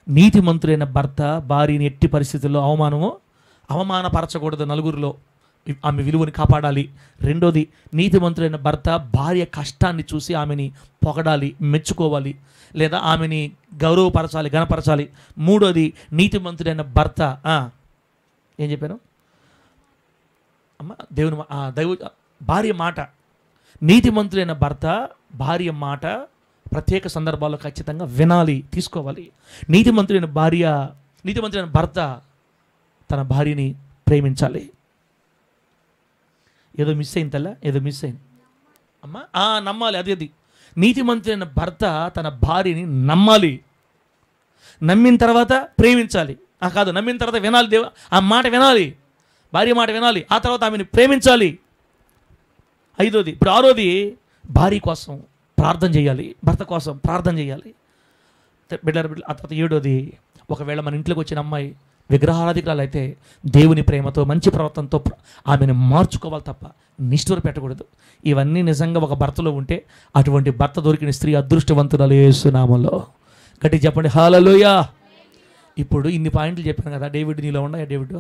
నీతిమంతుడైన భర్త భార్యని ఎట్టి పరిస్థితుల్లో అవమానపరచకూడదు, నలుగురిలో ఆమె విలువని కాపాడాలి. రెండోది, నీతిమంతుడైన భర్త భార్య కష్టాన్ని చూసి ఆమెని పొగడాలి, మెచ్చుకోవాలి, లేదా ఆమెని గౌరవపరచాలి, గణపరచాలి. మూడోది, నీతిమంతుడైన భర్త ఏం చెప్పాను అమ్మ? భార్య మాట, నీతిమంతుడైన భర్త భార్య మాట ప్రత్యేక సందర్భాల్లో ఖచ్చితంగా వినాలి, తీసుకోవాలి. నీతిమంతుడైన భర్త తన భార్యని ప్రేమించాలి. ఏదో మిస్ అయింది తల్ల, ఏదో మిస్ అయింది అమ్మా. నమ్మాలి. అది నీతిమంతుడైన భర్త తన భార్యని నమ్మాలి, నమ్మిన తర్వాత ప్రేమించాలి. కాదు, నమ్మిన తర్వాత వినాలి, ఆ మాట వినాలి, భార్య మాట వినాలి, ఆ తర్వాత ఆమెను ప్రేమించాలి. ఐదోది, ఇప్పుడు ఆరోది, భార్య కోసం ప్రార్థన చేయాలి, భర్త కోసం ప్రార్థన చేయాలి. ఆ తర్వాత ఏడోది, ఒకవేళ మన ఇంట్లోకి వచ్చిన అమ్మాయి విగ్రహారాధికురాలు అయితే దేవుని ప్రేమతో మంచి ప్రవర్తనతో ఆమెను మార్చుకోవాలి తప్ప నిష్ఠూర పెట్టకూడదు. ఇవన్నీ నిజంగా ఒక భర్తలో ఉంటే అటువంటి భర్త దొరికిన స్త్రీ అదృష్టవంతురాలు యేసు నామములో. గట్టి చెప్పండి హల్లెలూయా. ఇప్పుడు ఇన్ని పాయింట్లు చెప్పాను కదా, డేవిడ్ నీలో ఉన్నాయా? డేవిడ్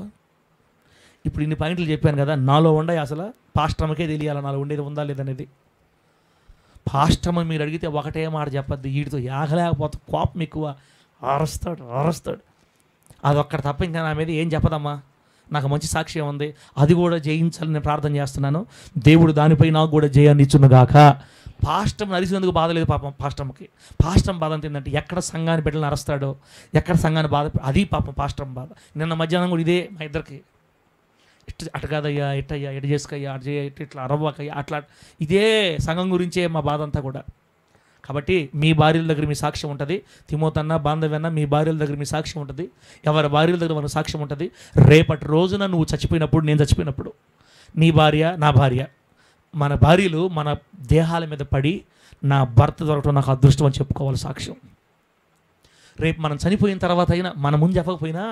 ఇప్పుడు ఇన్ని పాయింట్లు చెప్పాను కదా, నాలో ఉన్నాయి. అసలు పాస్టర్మకే తెలియాలి నాలో ఉండేది ఉందా లేదనేది. పాస్టర్మ మీరు అడిగితే ఒకటే మాట చెప్పద్దు, వీడితో యాగలేకపోతే కోపం ఎక్కువ, అరుస్తాడు. అదొక్కడ తప్ప ఇంకా నా మీద ఏం చెప్పదమ్మా. నాకు మంచి సాక్ష్యం ఉంది, అది కూడా జయించాలని నేను ప్రార్థన చేస్తున్నాను. దేవుడు దానిపై నాకు కూడా జయాన్ని ఇచ్చునుగాక. పాస్టర్ని అరిసినందుకు బాధ లేదు పాపం పాస్టర్కి. పాస్టర్ బాధ అంత ఏంటంటే ఎక్కడ సంఘాన్ని బిడ్డలను అరుస్తాడో, ఎక్కడ సంఘాన్ని బాధ, అది పాపం పాస్టర్ బాధ. నిన్న మధ్యాహ్నం కూడా ఇదే మా ఇద్దరికి, అటు కాదయ్యా, ఎట్టయ్యా, ఎటు చేసుకయ్యా, అటు చేయ, ఇట్లా అరవ్వకయ్యా, అట్లా. ఇదే సంఘం గురించే మా బాధ అంతా కూడా. కాబట్టి మీ భార్యల దగ్గర మీ సాక్ష్యం ఉంటుంది. తిమోతన్న, బాంధవ్యన్న, మీ భార్యల దగ్గర మీ సాక్ష్యం ఉంటుంది. ఎవరి భార్యల దగ్గర మన సాక్ష్యం ఉంటుంది. రేపటి రోజున నువ్వు చచ్చిపోయినప్పుడు, నేను చచ్చిపోయినప్పుడు, నీ భార్య నా భార్య, మన భార్యలు మన దేహాల మీద పడి నా భర్త దొరకడం నాకు అదృష్టం అని చెప్పుకోవాలి సాక్ష్యం. రేపు మనం చనిపోయిన తర్వాత అయినా, మన ముందు చెప్పకపోయినా,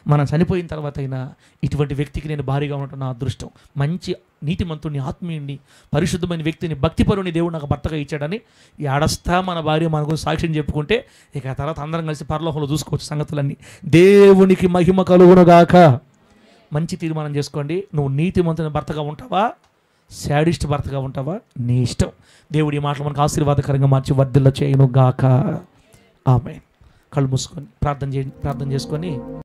మనం చనిపోయిన తర్వాత అయినా ఇటువంటి వ్యక్తికి నేను భారీగా ఉండటం నా అదృష్టం. మంచి నీతిమంతుడిని, ఆత్మీయుడిని, పరిశుద్ధమైన వ్యక్తిని, భక్తిపరుని దేవుడు నాకు భర్తగా ఇచ్చాడని ఏడస్తా మన భార్య మన గురించి సాక్ష్యం చెప్పుకుంటే ఇక తర్వాత అందరం కలిసి పరలోకంలో చూసుకోవచ్చు సంగతులన్నీ. దేవునికి మహిమ కలుగునుగాక. మంచి తీర్మానం చేసుకోండి. నువ్వు నీతిమంతుని భర్తగా ఉంటావా, శాడిస్ట్ భర్తగా ఉంటావా, నీ ఇష్టం. దేవుడి మాటలు మనకు ఆశీర్వాదకరంగా మార్చి వర్ధిల్ల చేయనుగాక. ఆమేన్. కళ్ళు మూసుకొని ప్రార్థన చేసుకొని